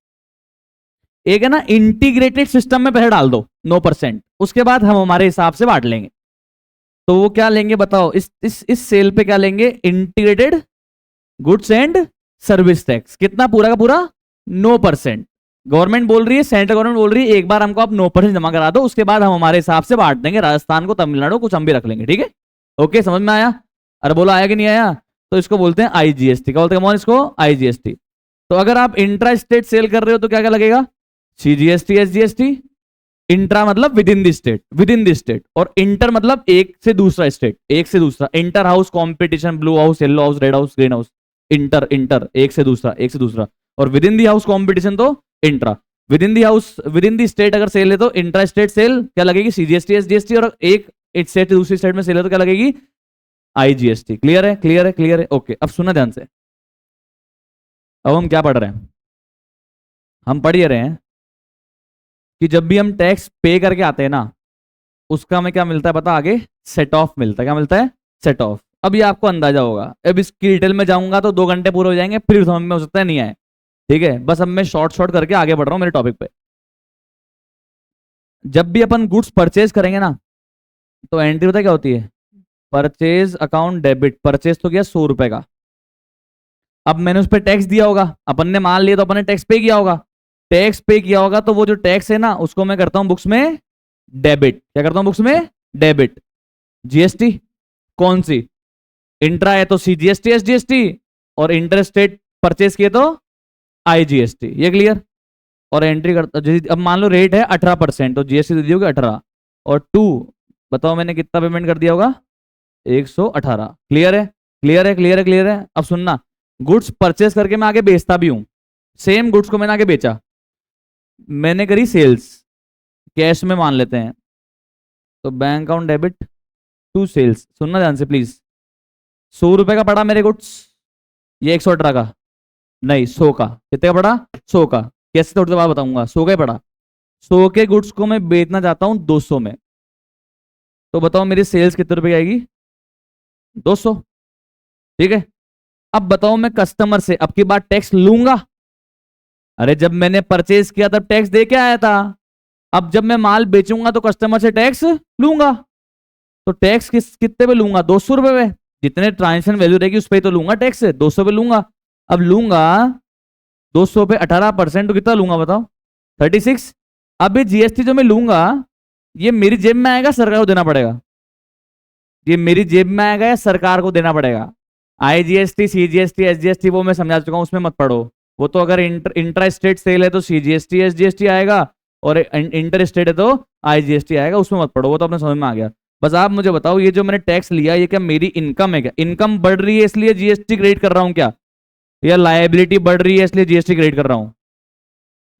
एक है ना इंटीग्रेटेड सिस्टम में पैसे डाल दो 9%, उसके बाद हम हमारे हिसाब से बांट लेंगे। तो वो क्या लेंगे बताओ, इस सेल पे क्या लेंगे, integrated goods and service tax, कितना पूरा का पूरा 9%। गवर्नमेंट बोल रही है, सेंट्रल गवर्नमेंट बोल रही है एक बार हमको आप 9% जमा करा दो, उसके बाद हम हमारे हिसाब से बांट देंगे, राजस्थान को तमिलनाडु कुछ हम भी रख लेंगे, ठीक है। ओके, समझ में आया। अरे बोला आया कि नहीं आया। तो इसको बोलते हैं आईजीएसटी, क्या बोलते हैं मोहन इसको, आईजीएसटी। तो अगर आप इंट्रा स्टेट सेल कर रहे हो तो क्या क्या लगेगा, सीजीएसटी, एसजीएसटी। इंट्रा मतलब within the state, within the state, और इंटर मतलब एक से दूसरा स्टेट, एक से दूसरा, inter house competition, blue house, yellow house, red house, green house, inter inter एक से दूसरा, एक से दूसरा। और within the house competition तो intra, within the house, within the state अगर सेल है तो इंट्रा स्टेट सेल क्या लगेगी, सीजीएसटी, एसजीएसटी, और एक स्टेट से दूसरी स्टेट में सेल है तो क्या लगेगी, आईजीएसटी। क्लियर है, क्लियर है, क्लियर है। ओके, अब सुना ध्यान से। अब हम क्या पढ़ रहे हैं, हम पढ़ ये रहे हैं कि जब भी हम टैक्स पे करके आते हैं ना, उसका हमें क्या मिलता है पता, आगे सेट ऑफ मिलता है। क्या मिलता है, सेट ऑफ। अब ये आपको अंदाजा होगा, अब इसकी डिटेल में जाऊंगा तो 2 घंटे पूरे हो जाएंगे, फिर समझ में हो सकता है नहीं आए, ठीक है। बस अब मैं शॉर्ट शॉर्ट करके आगे बढ़ रहा हूं मेरे टॉपिक पे। जब भी अपन गुड्स परचेज करेंगे ना, तो एंट्री पता क्या होती है, परचेज अकाउंट डेबिट। परचेज तो किया 100 रुपए का, अब मैंने उस पर टैक्स दिया होगा, अपन ने माल लिया तो अपन ने टैक्स पे किया होगा, टैक्स पे किया होगा तो वो जो टैक्स है ना उसको मैं करता हूं बुक्स में डेबिट। क्या करता हूं बुक्स में डेबिट। जीएसटी कौन सी, इंट्रा है तो सीजीएसटी, एसजीएसटी, और इंटर स्टेट परचेज किए तो आईजीएसटी। ये क्लियर। और एंट्री करता, अब मान लो रेट है 18%, तो जीएसटी दे दी होगी 18, और 2, बताओ मैंने कितना पेमेंट कर दिया होगा, 118। क्लियर है, क्लियर है, क्लियर है, क्लियर है। अब सुनना, गुड्स परचेस करके मैं आगे बेचता भी हूं, सेम गुड्स को मैंने आगे बेचा, मैंने करी सेल्स, कैश में मान लेते हैं, तो bank account debit to sales. सुनना ध्यान से प्लीज, 100 रुपए का पड़ा मेरे गुड्स, ये 118 का नहीं, 100 का। कितने का पड़ा, 100 का। कैसे, थोड़ी देर बाद बताऊंगा, 100 का ही पड़ा। 100 के गुड्स को मैं बेचना चाहता हूं 200 में, तो बताओ मेरी सेल्स कितने रुपए की आएगी, 200, ठीक है। अब बताओ मैं कस्टमर से अब की बार टैक्स लूंगा, अरे जब मैंने परचेज किया तब टैक्स दे के आया था, अब जब मैं माल बेचूंगा तो कस्टमर से टैक्स लूंगा, तो टैक्स कितने पे लूंगा, 200 रुपए पे, जितने ट्रांजेक्शन वैल्यू रहेगी उस पर तो लूंगा टैक्स, 200 पे लूंगा। अब लूंगा 200 पे 18%, तो कितना लूंगा बताओ, 36। अब ये जीएसटी जो मैं लूंगा ये मेरी जेब में आएगा, सरकार को देना पड़ेगा, ये मेरी जेब में आएगा या सरकार को देना पड़ेगा। आईजीएसटी, सीजीएसटी, एसजीएसटी वो मैं समझा चुका हूं, उसमें मत पढ़ो। वो तो अगर इंट्रा स्टेट सेल है तो सीजीएसटी, एसजीएसटी आएगा, और इंटर स्टेट है तो आईजीएसटी आएगा, उसमें मत पढ़ो, वो तो अपने समझ में आ गया। बस आप मुझे बताओ, ये जो मैंने टैक्स लिया ये क्या मेरी इनकम है, क्या इनकम बढ़ रही है इसलिए जीएसटी क्रेडिट कर रहा हूं क्या, या लायबिलिटी बढ़ रही है इसलिए जीएसटी क्रेडिट कर रहा हूं,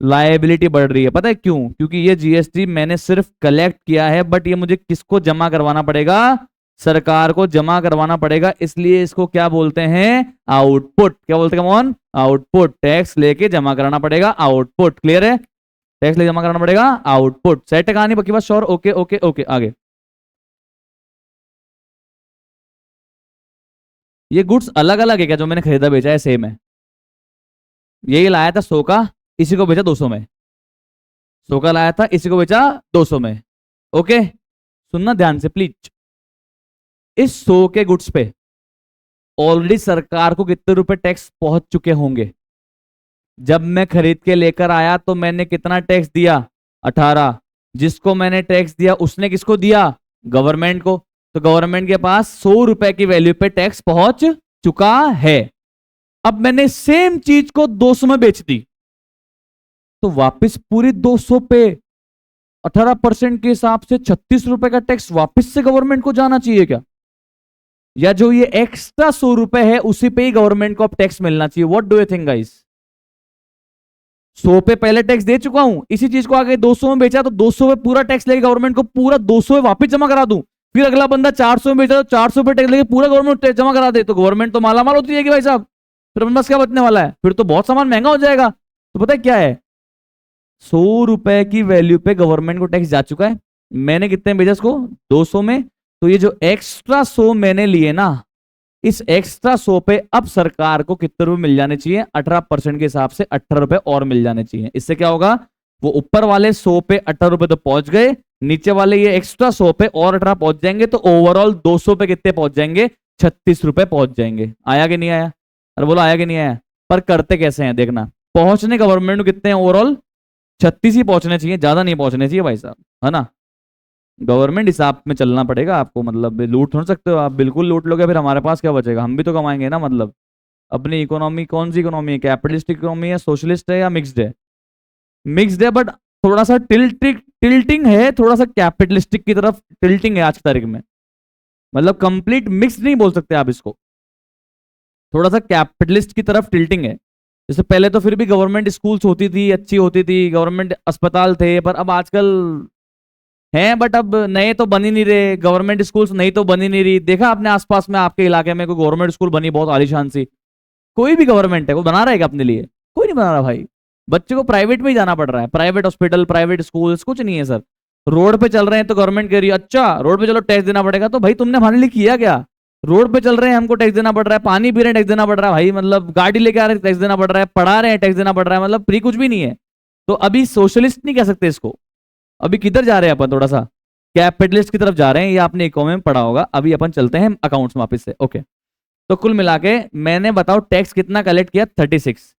लायबिलिटी बढ़ रही है। पता है क्यों, क्योंकि ये जीएसटी मैंने सिर्फ कलेक्ट किया है, बट ये मुझे किसको जमा करवाना पड़ेगा, सरकार को जमा करवाना पड़ेगा, इसलिए इसको क्या बोलते हैं, आउटपुट। क्या बोलते हैं मोहन, आउटपुट। टैक्स लेके जमा कराना पड़ेगा, आउटपुट। क्लियर है, टैक्स लेके जमा कराना पड़ेगा, आउटपुट। सेट है कहानी, बाकी बात श्योर, ओके ओके ओके। आगे, ये गुड्स अलग अलग है क्या, जो मैंने खरीदा बेचा है सेम है, यही लाया था 100 का, इसी को बेचा 200 में, 100 का लाया था, इसी को बेचा 200 में। ओके, सुनना ध्यान से प्लीज, इस 100 के गुड्स पे ऑलरेडी सरकार को कितने रुपए टैक्स पहुंच चुके होंगे, जब मैं खरीद के लेकर आया तो मैंने कितना टैक्स दिया? 18। जिसको मैंने टैक्स दिया उसने किसको दिया? गवर्नमेंट को। तो गवर्नमेंट के पास 100 रुपए की वैल्यू पे टैक्स पहुंच चुका है। अब मैंने सेम चीज को 200 में बेच दी, तो वापस पूरी 200 पे 18% के हिसाब से 36 रुपए का टैक्स वापस से गवर्नमेंट को जाना चाहिए क्या? या जो ये एक्स्ट्रा 100 रुपए है उसी पे ही गवर्नमेंट को अब टैक्स मिलना चाहिए? What do you think guys? 100 पे पहले टैक्स दे चुका हूं, इसी चीज को आगे 200 में बेचा तो 200 पे पूरा टैक्स लेके गवर्नमेंट को पूरा 200 में वापस जमा करा दूं। फिर अगला बंदा 400 में बेचा तो 400 पे टैक्स लेके पूरा गवर्नमेंट टैक्स जमा करा दे, तो गवर्नमेंट तो मालामाल होती है कि भाई साहब, फिर अपने पास क्या बचने वाला है? फिर तो बहुत सामान महंगा हो जाएगा। तो पता है क्या है, 100 रुपए की वैल्यू पे गवर्नमेंट को टैक्स जा चुका है, मैंने कितने में बेचा इसको? 200 में। तो ये जो एक्स्ट्रा 100 मैंने लिए ना, इस एक्स्ट्रा 100 पे अब सरकार को कितने रुपए मिल जाने चाहिए? 18% के हिसाब से 18 रुपए और मिल जाने चाहिए। इससे क्या होगा, वो ऊपर वाले 100 पे 18 रुपए तो पहुंच गए, नीचे वाले ये एक्स्ट्रा 100 पे और 18 पहुंच जाएंगे, तो ओवरऑल 200 पे कितने पहुंच जाएंगे? 36 रुपए पहुंच जाएंगे। आया कि नहीं आया? अरे बोलो आया कि नहीं आया? पर करते कैसे हैं देखना, पहुंचने गवर्नमेंट को कितने हैं ओवरऑल? 36 ही पहुंचने चाहिए, ज्यादा नहीं पहुंचने चाहिए भाई साहब, है ना। गवर्नमेंट हिसाब में चलना पड़ेगा आपको, मतलब लूट थोड़ सकते हो आप, बिल्कुल लूट लोगे फिर हमारे पास क्या बचेगा? हम भी तो कमाएंगे ना। मतलब अपनी इकोनॉमी कौन सी इकोनॉमी है? कैपिटलिस्ट इकोनॉमी है, सोशलिस्ट है, या मिक्स्ड है? मिक्स्ड है, बट थोड़ा सा टिल्टिंग है, थोड़ा सा कैपिटलिस्टिक की तरफ टिल्टिंग है आज की तारीख में। मतलब कंप्लीट मिक्स नहीं बोल सकते आप इसको, थोड़ा सा कैपिटलिस्ट की तरफ टिल्टिंग है। जैसे पहले तो फिर भी गवर्नमेंट स्कूल्स होती थी, अच्छी होती थी, गवर्नमेंट अस्पताल थे, पर अब आजकल हैं, बट अब नए तो बन ही नहीं रहे, गवर्नमेंट स्कूल्स नई तो बन ही नहीं रही। देखा आपने आसपास में आपके इलाके में कोई गवर्नमेंट स्कूल बनी बहुत आलीशान सी? कोई भी गवर्नमेंट है वो बना रहा है क्या अपने लिए? कोई नहीं बना रहा भाई। बच्चे को प्राइवेट में ही जाना पड़ रहा है, प्राइवेट हॉस्पिटल, प्राइवेट स्कूल्स, कुछ नहीं है सर। रोड पे चल रहे हैं तो गवर्नमेंट कह रही है अच्छा रोड पे चलो टैक्स देना पड़ेगा, तो भाई तुमने हमारे लिए किया क्या? रोड पे चल रहे हैं हमको टैक्स देना पड़ रहा है, पानी पी रहे हैं टैक्स देना पड़ रहा है भाई, मतलब गाड़ी लेके आ रहे हैं टैक्स देना पड़ रहा है, पढ़ा रहे हैं टैक्स देना पड़ रहा है, मतलब फ्री कुछ भी नहीं है। तो अभी सोशलिस्ट नहीं कह सकते इसको। अभी किधर जा रहे हैं अपन? थोड़ा सा कैपिटलिस्ट की तरफ जा रहे हैं, ये आपने इकोनॉमी में पढ़ा होगा। अभी अपन चलते हैं अकाउंट्स में वापस से। ओके, तो कुल मिला के मैंने बताओ टैक्स कितना कलेक्ट किया? 36।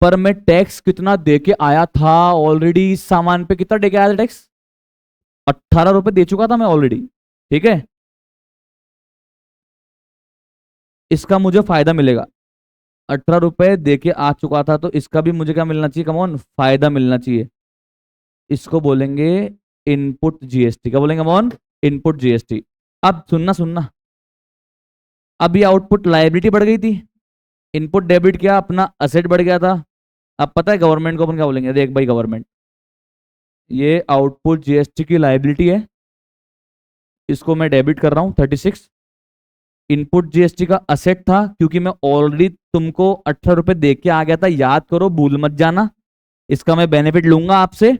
पर मैं टैक्स कितना दे के आया था ऑलरेडी? इस सामान पे कितना दे के आया था टैक्स? 18 रुपए दे चुका था मैं ऑलरेडी, ठीक है। इसका मुझे फायदा मिलेगा, 18 रुपए दे के आ चुका था, तो इसका भी मुझे क्या मिलना चाहिए? कमॉन, फायदा मिलना चाहिए। इसको बोलेंगे इनपुट जीएसटी। क्या बोलेंगे कमॉन? Input GST. अब सुनना सुनना, अब ये आउटपुट लायबिलिटी बढ़ गई थी, इनपुट डेबिट किया, अपना असेट बढ़ गया था। अब पता है गवर्नमेंट को अपन क्या बोलेंगे? देख भाई गवर्नमेंट, ये आउटपुट जीएसटी की लायबिलिटी है, इसको मैं डेबिट कर रहा हूं 36। इनपुट जीएसटी का असेट था, क्योंकि मैं ऑलरेडी तुमको 18 रुपए दे के आ गया था, याद करो, भूल मत जाना। इसका मैं बेनिफिट लूंगा आपसे।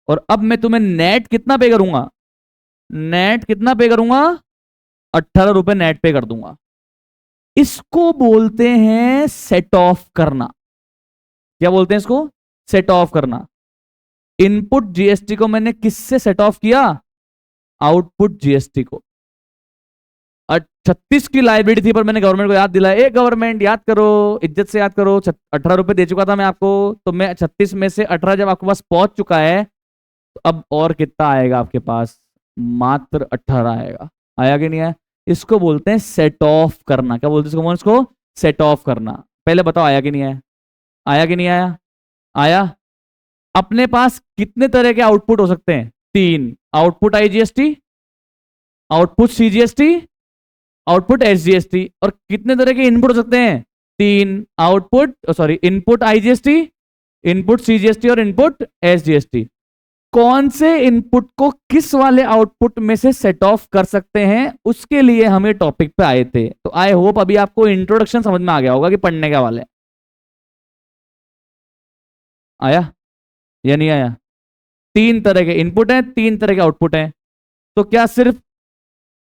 और अब मैं तुम्हें नेट कितना पे करूंगा? नेट कितना पे करूंगा? 18 रुपए नेट पे कर दूंगा। इसको बोलते हैं सेट ऑफ करना। क्या बोलते हैं इसको? सेट ऑफ करना। इनपुट जीएसटी को मैंने किससे सेट ऑफ किया? आउटपुट जीएसटी को। 36 की लाइबिलिटी थी, पर मैंने गवर्नमेंट को याद दिलाया, ए गवर्नमेंट याद करो, इज्जत से याद करो, 18 रुपए दे चुका था मैं आपको, तो मैं 36 में से 18 जब आपके पास पहुंच चुका है, तो अब और कितना आएगा आपके पास? मात्र 18 आएगा। आया कि नहीं आया? इसको बोलते हैं सेट ऑफ करना। क्या बोलते हैं इसको? सेट ऑफ करना। पहले बताओ आया कि नहीं आया? आया कि नहीं आया? आया। अपने पास कितने तरह के आउटपुट हो सकते हैं? 3। Output IGST, output CGST, output SGST. और कितने तरह के इनपुट हो सकते हैं? 3। Output sorry input IGST, input CGST और इनपुट एसजीएसटी। कौन से इनपुट को किस वाले आउटपुट में से सेट ऑफ कर सकते हैं, उसके लिए हम ये टॉपिक पे आए थे। तो आई होप अभी आपको इंट्रोडक्शन समझ में आ गया होगा कि पढ़ने क्या वाले। आया या नहीं आया? 3 तरह के इनपुट हैं, 3 तरह के आउटपुट हैं। तो क्या सिर्फ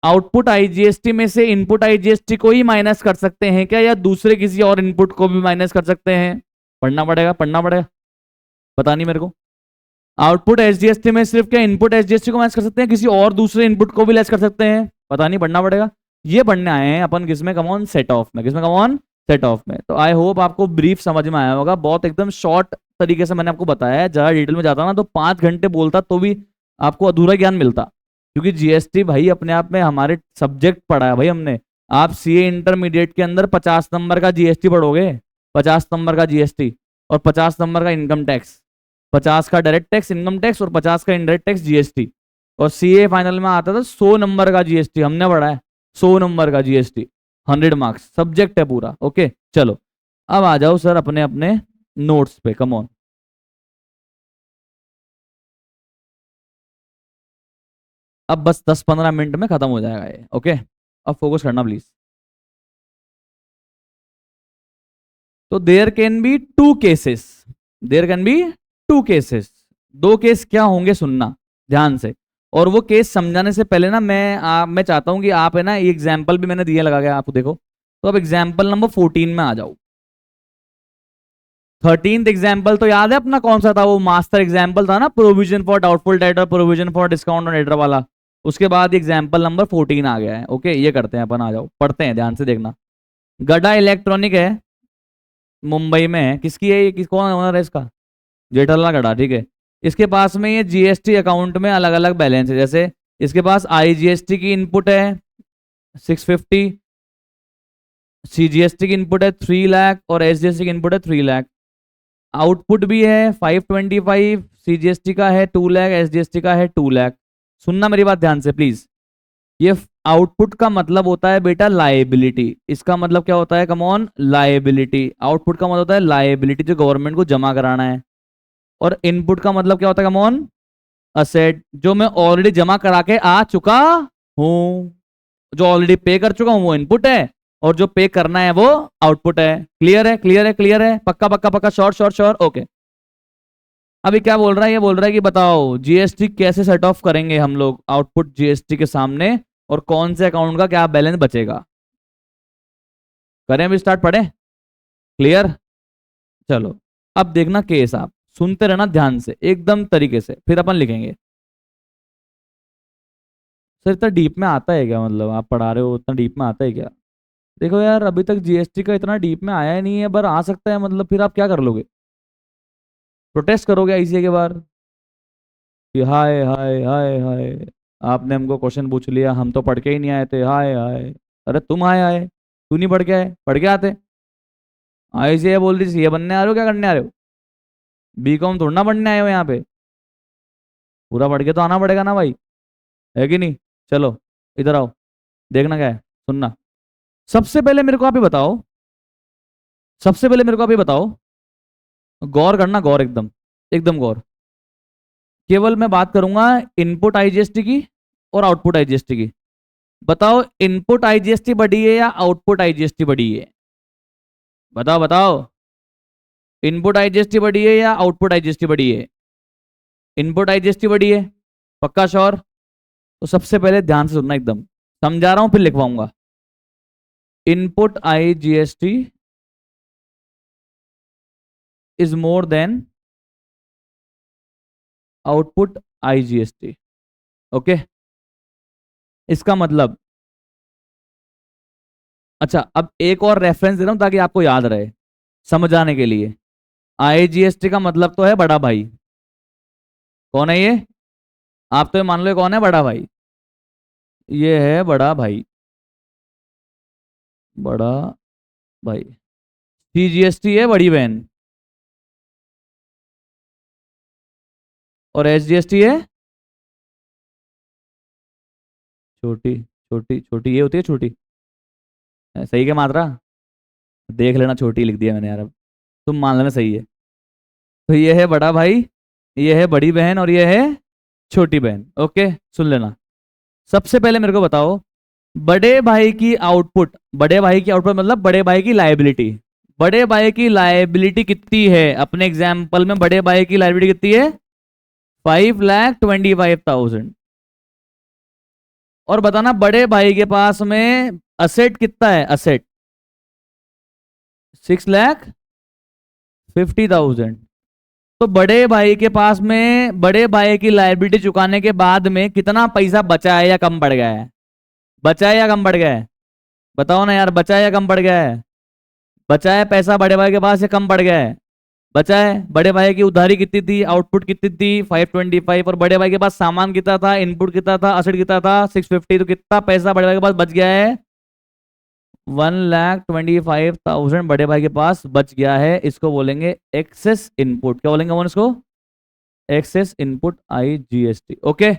आउटपुट आईजीएसटी में से इनपुट आईजीएसटी को ही माइनस कर सकते हैं क्या, या दूसरे किसी और इनपुट को भी माइनस कर सकते हैं? पढ़ना पड़ेगा, पढ़ना पड़ेगा, पता नहीं मेरे को। आउटपुट एसजीएसटी में सिर्फ क्या इनपुट एसजीएसटी को माइनस कर सकते हैं, किसी और दूसरे इनपुट को भी लेस कर सकते हैं? पता नहीं, पढ़ना पड़ेगा। ये पढ़ने आए हैं अपन किसमें? कमॉन सेट ऑफ में। किसमें? कमॉन सेट ऑफ में। तो आई होप आपको ब्रीफ समझ में आया होगा, बहुत एकदम शॉर्ट तरीके से मैंने आपको बताया है। ज़्यादा डिटेल में जाता ना तो 5 घंटे बोलता तो भी आपको अधूरा ज्ञान मिलता, क्योंकि जीएसटी भाई अपने आप में हमारे सब्जेक्ट पढ़ा है भाई हमने। आप सीए इंटरमीडिएट के अंदर 50 नंबर का जीएसटी पढ़ोगे, 50 नंबर का जीएसटी और 50 नंबर का इनकम टैक्स, 50 का डायरेक्ट टैक्स इनकम टैक्स और 50 का इनडायरेक्ट टैक्स जीएसटी। और सीए फाइनल में आता था 100 नंबर का जीएसटी, हमने पढ़ा है 100 नंबर का जीएसटी, 100 मार्क्स सब्जेक्ट है पूरा। ओके चलो अब आ जाओ सर अपने अपने नोट्स पे, कम ऑन। अब बस 10-15 मिनट में खत्म हो जाएगा ये। ओके अब फोकस करना प्लीज। तो there can be two cases, there can be two cases, दो केस क्या होंगे सुनना ध्यान से। और वो केस समझाने से पहले ना मैं चाहता हूं कि आप है ना ये एग्जाम्पल भी मैंने दिए लगा के आपको देखो। तो अब एग्जाम्पल नंबर 14 में आ जाओ। 13th एग्जाम्पल तो याद है अपना कौन सा था, वो मास्टर एग्जाम्पल था ना, प्रोविजन फॉर डाउटफुल डेट और provision for discount on adder वाला। उसके बाद एग्जाम्पल नंबर 14 आ गया है। ओके ये करते हैं अपन, आ जाओ पढ़ते हैं ध्यान से देखना। गडा इलेक्ट्रॉनिक है, मुंबई में है। किसकी है ये, कौन ओनर है इसका, जेठालाल गडा, ठीक है। इसके पास में ये जीएसटी अकाउंट में अलग अलग बैलेंस है, जैसे इसके पास आईजीएसटी की इनपुट है 650, सीजीएसटी की इनपुट है 3 लाख और एसजीएसटी की इनपुट है 3 लाख। आउटपुट भी है 525, सीजीएसटी का है 2 लाख, एसजीएसटी का है 2 लाख। सुनना मेरी बात ध्यान से प्लीज। ये आउटपुट का मतलब होता है बेटा लायबिलिटी। इसका मतलब क्या होता है, कम ऑन, लायबिलिटी। आउटपुट का मतलब होता है लायबिलिटी जो गवर्नमेंट को जमा कराना है। और इनपुट का मतलब क्या होता है, कम ऑन, असेट जो मैं ऑलरेडी जमा करा के आ चुका हूं, जो ऑलरेडी पे कर चुका हूं वो इनपुट है, और जो पे करना है वो आउटपुट है। क्लियर है, क्लियर है, क्लियर है, पक्का पक्का पक्का, श्योर श्योर श्योर, ओके। अभी क्या बोल रहा है, ये बोल रहा है कि बताओ जीएसटी कैसे सेट ऑफ करेंगे हम लोग आउटपुट जीएसटी के सामने, और कौन से अकाउंट का क्या बैलेंस बचेगा। करें अभी स्टार्ट, पढ़े, क्लियर। चलो अब देखना केस, आप सुनते रहना ध्यान से एकदम तरीके से, फिर अपन लिखेंगे। सर इतना डीप में आता है क्या, मतलब आप पढ़ा रहे हो इतना डीप में आता है क्या। देखो यार अभी तक जीएसटी का इतना डीप में आया ही नहीं है, पर आ सकता है, मतलब फिर आप क्या कर लोगे, प्रोटेस्ट करोगे आईसीए के बाहर कि हाय हाय हाय हाय, आपने हमको क्वेश्चन पूछ लिया, हम तो पढ़ के ही नहीं आए थे, हाय हाय। अरे तुम हाय हाय, तू नहीं पढ़ के आए, पढ़ के आते। आईसीए बोल रही सीए बनने आ रहे हो, क्या करने आ रहे हो, बीकॉम थोड़ा ना पढ़ने आए हो यहाँ पे, पूरा पढ़ के तो आना पड़ेगा ना भाई, है कि नहीं। चलो इधर आओ, देखना क्या है, सुनना। सबसे पहले मेरे को आप ये बताओ, सबसे पहले मेरे को आप ये बताओ, गौर करना, गौर एकदम एकदम गौर। केवल मैं बात करूंगा इनपुट आईजीएसटी की और आउटपुट आईजीएसटी की। बताओ इनपुट आईजीएसटी बढ़ी है या आउटपुट आईजीएसटी बढ़ी है, बताओ बताओ। इनपुट आईजीएसटी बढ़ी है या आउटपुट आईजीएसटी बढ़ी है, इनपुट आईजीएसटी बढ़ी है, पक्का श्योर। तो सबसे पहले ध्यान से सुनना, एकदम समझा रहा हूं फिर लिखवाऊंगा। Input IGST is more than output IGST. Okay इसका मतलब, अच्छा अब एक और रेफरेंस दे रहा हूं ताकि आपको याद रहे समझाने के लिए। आईजीएसटी का मतलब तो है बड़ा भाई, कौन है ये, आप तो ये मान लो ये कौन है, बड़ा भाई, ये है बड़ा भाई, बड़ा भाई। सीजीएसटी है बड़ी बहन, और एसजीएसटी है छोटी छोटी छोटी, ये होती है छोटी, सही क्या मात्रा, देख लेना छोटी लिख दिया मैंने यार, अब तुम मान लेना सही है। तो ये है बड़ा भाई, ये है बड़ी बहन और ये है छोटी बहन। ओके सुन लेना। सबसे पहले मेरे को बताओ बड़े भाई की आउटपुट, बड़े भाई की आउटपुट मतलब बड़े भाई की लायबिलिटी। बड़े भाई की लायबिलिटी कितनी है, अपने एग्जाम्पल में बड़े भाई की लायबिलिटी कितनी है, 5,25,000। और बताना बड़े भाई के पास में असेट कितना है, असेट 6,50,000। तो बड़े भाई के पास में, बड़े भाई की लायबिलिटी चुकाने के बाद में कितना पैसा बचा है या कम बढ़ गया है, बचा है या कम बढ़ गया है, बताओ ना यार, बचा है या कम बढ़ गया है, बचा है पैसा बड़े भाई के पास या कम पड़ गया है? बचा है। बड़े भाई की उधारी कितनी थी, आउटपुट कितनी थी 525, और बड़े भाई के पास सामान कितना था, इनपुट कितना था, असेट कितना था 650, तो कितना पैसा बड़े भाई के पास बच गया है? 1,25,000 बड़े भाई के पास बच गया है। इसको बोलेंगे एक्सेस इनपुट। क्या बोलेंगे वो इसको? Access input IGST। ओके,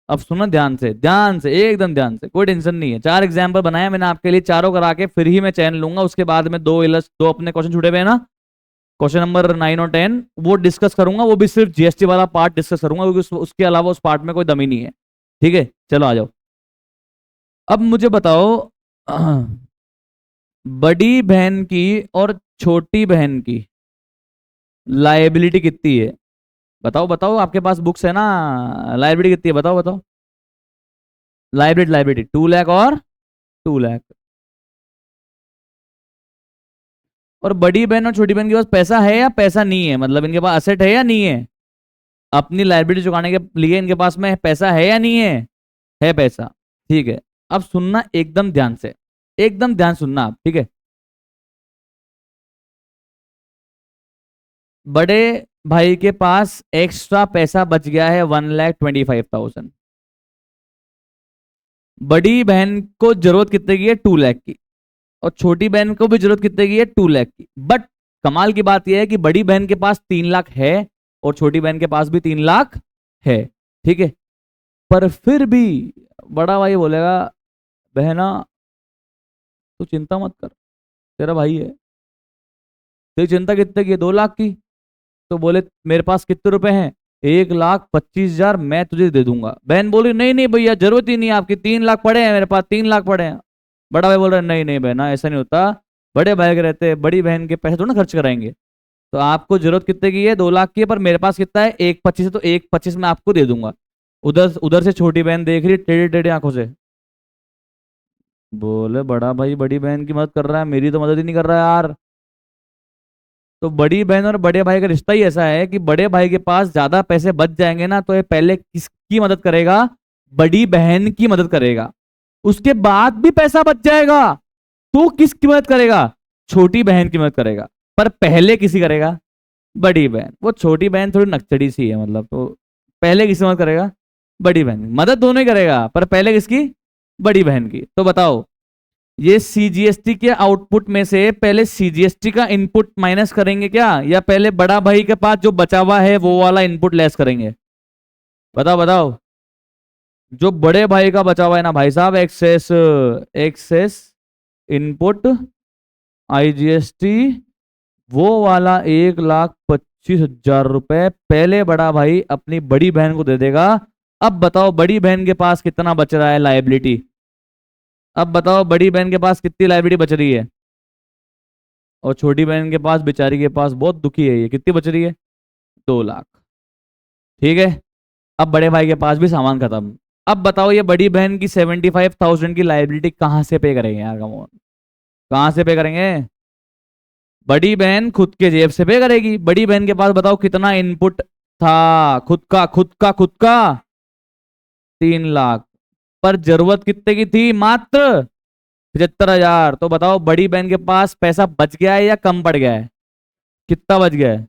अब सुनो ध्यान से, ध्यान से, एकदम ध्यान से, कोई टेंशन नहीं है। 4 एग्जाम्पल बनाया मैंने आपके लिए, चारों करा के फिर ही मैं चैन लूंगा। उसके बाद में दो अपने क्वेश्चन छूटे हुए हैं ना, क्वेश्चन नंबर 9 और 10, वो डिस्कस करूंगा। वो भी सिर्फ GST वाला पार्ट डिस्कस करूंगा, क्योंकि उसके अलावा उस पार्ट में कोई दम ही नहीं है। ठीक है, चलो आ जाओ। अब मुझे बताओ, बड़ी बहन की और छोटी बहन की लायबिलिटी कितनी है? बताओ बताओ, आपके पास बुक्स है ना, लायबिलिटी कितनी है बताओ बताओ। लायबिलिटी 2 लाख और 2 लाख। और बड़ी बहन और छोटी बहन के पास पैसा है या पैसा नहीं है, मतलब इनके पास असेट है या नहीं है? अपनी लायबिलिटी चुकाने के लिए इनके पास में पैसा है या नहीं है? है पैसा। ठीक है, अब सुनना एकदम ध्यान से, एकदम ध्यान सुनना आप, ठीक है। बड़े भाई के पास एक्स्ट्रा पैसा बच गया है 1,25,000। बड़ी बहन को जरूरत कितने की है? 2 लाख की। और छोटी बहन को भी जरूरत कितने की है? 2 लाख की। बट कमाल की बात यह है कि बड़ी बहन के पास 3 लाख है और छोटी बहन के पास भी 3 लाख है, ठीक है। पर फिर भी बड़ा भाई बोलेगा, बहना तू चिंता मत कर, तेरा भाई है, तेरी चिंता कितने की है? 2 लाख की। तो बोले मेरे पास कितने रुपए हैं? 1,25,000 मैं तुझे दे दूंगा। बहन बोली नहीं नहीं भैया, जरूरत ही नहीं है आपकी, 3 लाख पड़े हैं मेरे पास, 3 लाख पड़े हैं। बड़ा भाई बोल रहा है नहीं नहीं बहना, ऐसा नहीं होता, बड़े भाई के रहते बड़ी बहन के पैसे थोड़ा ना खर्च कराएंगे। तो आपको जरूरत कितने की है? 2 लाख की है, पर मेरे पास कितना है? 1,25 है, तो 1,25 मैं आपको दे दूंगा। उधर उधर से छोटी बहन देख रही है टेढ़ी टेढ़ी आंखों से, बोले बड़ा भाई बड़ी बहन की मदद कर रहा है, मेरी तो मदद ही नहीं कर रहा है यार। तो बड़ी बहन और बड़े भाई का रिश्ता ही ऐसा है कि बड़े भाई के पास ज्यादा पैसे बच जाएंगे ना, तो ये पहले किसकी मदद करेगा? बड़ी बहन की मदद करेगा। उसके बाद भी पैसा बच जाएगा तो किसकी मदद करेगा? छोटी बहन की मदद करेगा। पर पहले किसी करेगा? बड़ी बहन। वो छोटी बहन थोड़ी नकचड़ी सी है, मतलब तो पहले किसी मदद करेगा? बड़ी बहन। मदद दोनों ही करेगा, पर पहले किसकी? बड़ी बहन की। तो बताओ, ये CGST के आउटपुट में से पहले CGST का इनपुट माइनस करेंगे क्या, या पहले बड़ा भाई के पास जो बचा हुआ है वो वाला इनपुट लेस करेंगे? बताओ बताओ। जो बड़े भाई का बचा हुआ है ना भाई साहब, एक्सेस एक्सेस इनपुट IGST, वो वाला 1,25,000 रुपए पहले बड़ा भाई अपनी बड़ी बहन को दे देगा। अब बताओ बड़ी बहन के पास कितना बच रहा है लायबिलिटी? अब बताओ बड़ी बहन के पास कितनी लायबिलिटी बच रही है? और छोटी बहन के पास, बेचारी के पास, बहुत दुखी है ये, कितनी बच रही है? 2 लाख। ठीक है, अब बड़े भाई के पास भी सामान खत्म। अब बताओ ये बड़ी बहन की 75,000 की लायबिलिटी कहां से पे करेंगे यार, कमोन, कहां से पे करेंगे? बड़ी बहन खुद के जेब से पे करेगी। बड़ी बहन के पास बताओ कितना इनपुट था, खुद का 3 लाख। पर जरूरत कितने की थी? मात्र 75,000। तो बताओ बड़ी बहन के पास पैसा बच गया है या कम पड़ गया है? कितना बच गया है?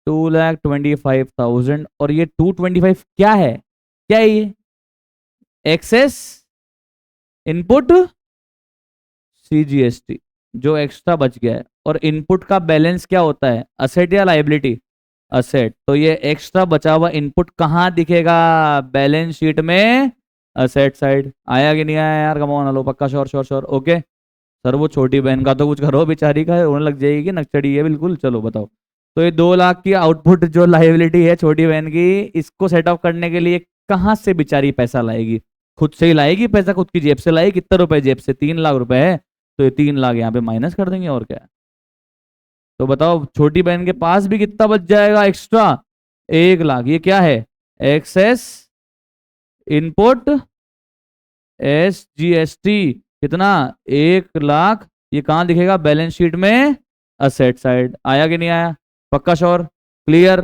2,25,000। और ये 225 क्या है? क्या है ये? एक्सेस इनपुट CGST जो एक्स्ट्रा बच गया है। और इनपुट का बैलेंस क्या होता है? असेट या लाइबिलिटी? असेट। तो ये एक्स्ट्रा बचा हुआ इनपुट कहां दिखेगा? बैलेंस शीट में, असेट साइड। आया कि नहीं आया यार, कमॉन, हेलो, पक्का, sure sure sure, okay. Sir वो छोटी बहन का तो कुछ करो, बेचारी का रोने लग जाएगी कि नक्चड़ी है बिल्कुल। चलो बताओ, तो ये 2 लाख की आउटपुट जो लाइबिलिटी है छोटी बहन की, इसको सेट ऑफ करने के लिए कहां से बेचारी पैसा लाएगी? खुद से ही लाएगी पैसा, खुद की जेब से लाएगी। कितने रुपए जेब से? 3 लाख रुपए है, तो ये 3 लाख यहाँ पे माइनस कर देंगे, और क्या है। तो बताओ छोटी बहन के पास भी कितना बच जाएगा एक्स्ट्रा? 1 लाख। ये क्या है? Excess input SGST। कितना? 1 लाख। ये कहां दिखेगा? बैलेंस शीट में, असेट साइड। आया कि नहीं आया? पक्का, श्योर, क्लियर,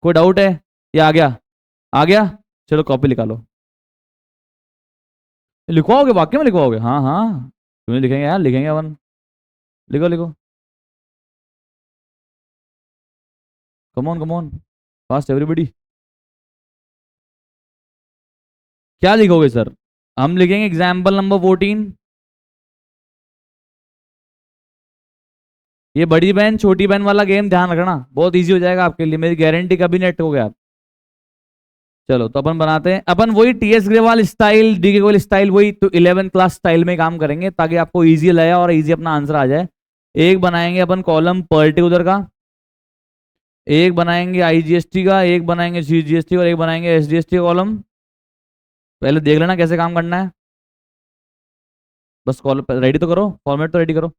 कोई डाउट है? ये आ गया? आ गया। चलो कॉपी निकालो। लिखवाओगे? वाक्य में लिखवाओगे? हाँ हाँ, क्यों नहीं लिखेंगे यार, लिखेंगे अपन। लिखो लिखो, कम ऑन फास्ट एवरीबडी। क्या लिखोगे सर? हम लिखेंगे एग्जाम्पल नंबर 14। ये बड़ी बहन छोटी बहन वाला गेम ध्यान रखना, बहुत इजी हो जाएगा आपके लिए, मेरी गारंटी। कभी नेट हो गया आप। चलो तो अपन बनाते हैं, अपन वही TS Grewal style, D Grewal style, वही तो 11 क्लास स्टाइल में काम करेंगे ताकि आपको इजी लगे और इजी अपना आंसर आ जाए। एक बनाएंगे अपन कॉलम पर्टिकुलर का, एक बनाएंगे आईजीएसटी का, एक बनाएंगे सीजीएसटी और एक बनाएंगे एसजीएसटी का कॉलम। पहले देख लेना कैसे काम करना है, बस कॉल रेडी तो करो, फॉर्मेट तो रेडी करो।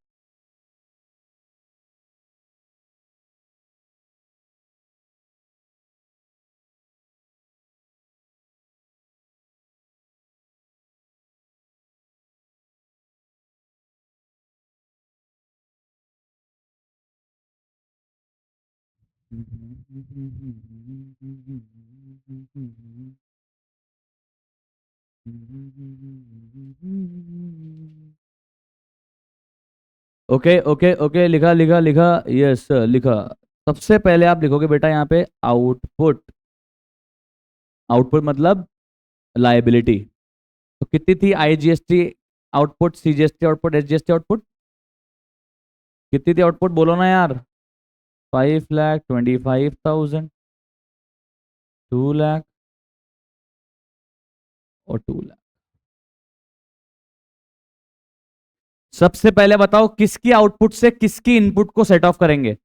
ओके ओके ओके, लिखा लिखा लिखा, यस लिखा। सबसे पहले आप लिखोगे बेटा यहाँ पे आउटपुट। आउटपुट मतलब लाइबिलिटी। तो कितनी थी IGST output, CGST output, SGST output? कितनी थी आउटपुट, बोलो ना यार। 5,25,000, 2 लाख और 2 लाख। सबसे पहले बताओ किसकी आउटपुट से किसकी इनपुट को सेट ऑफ करेंगे।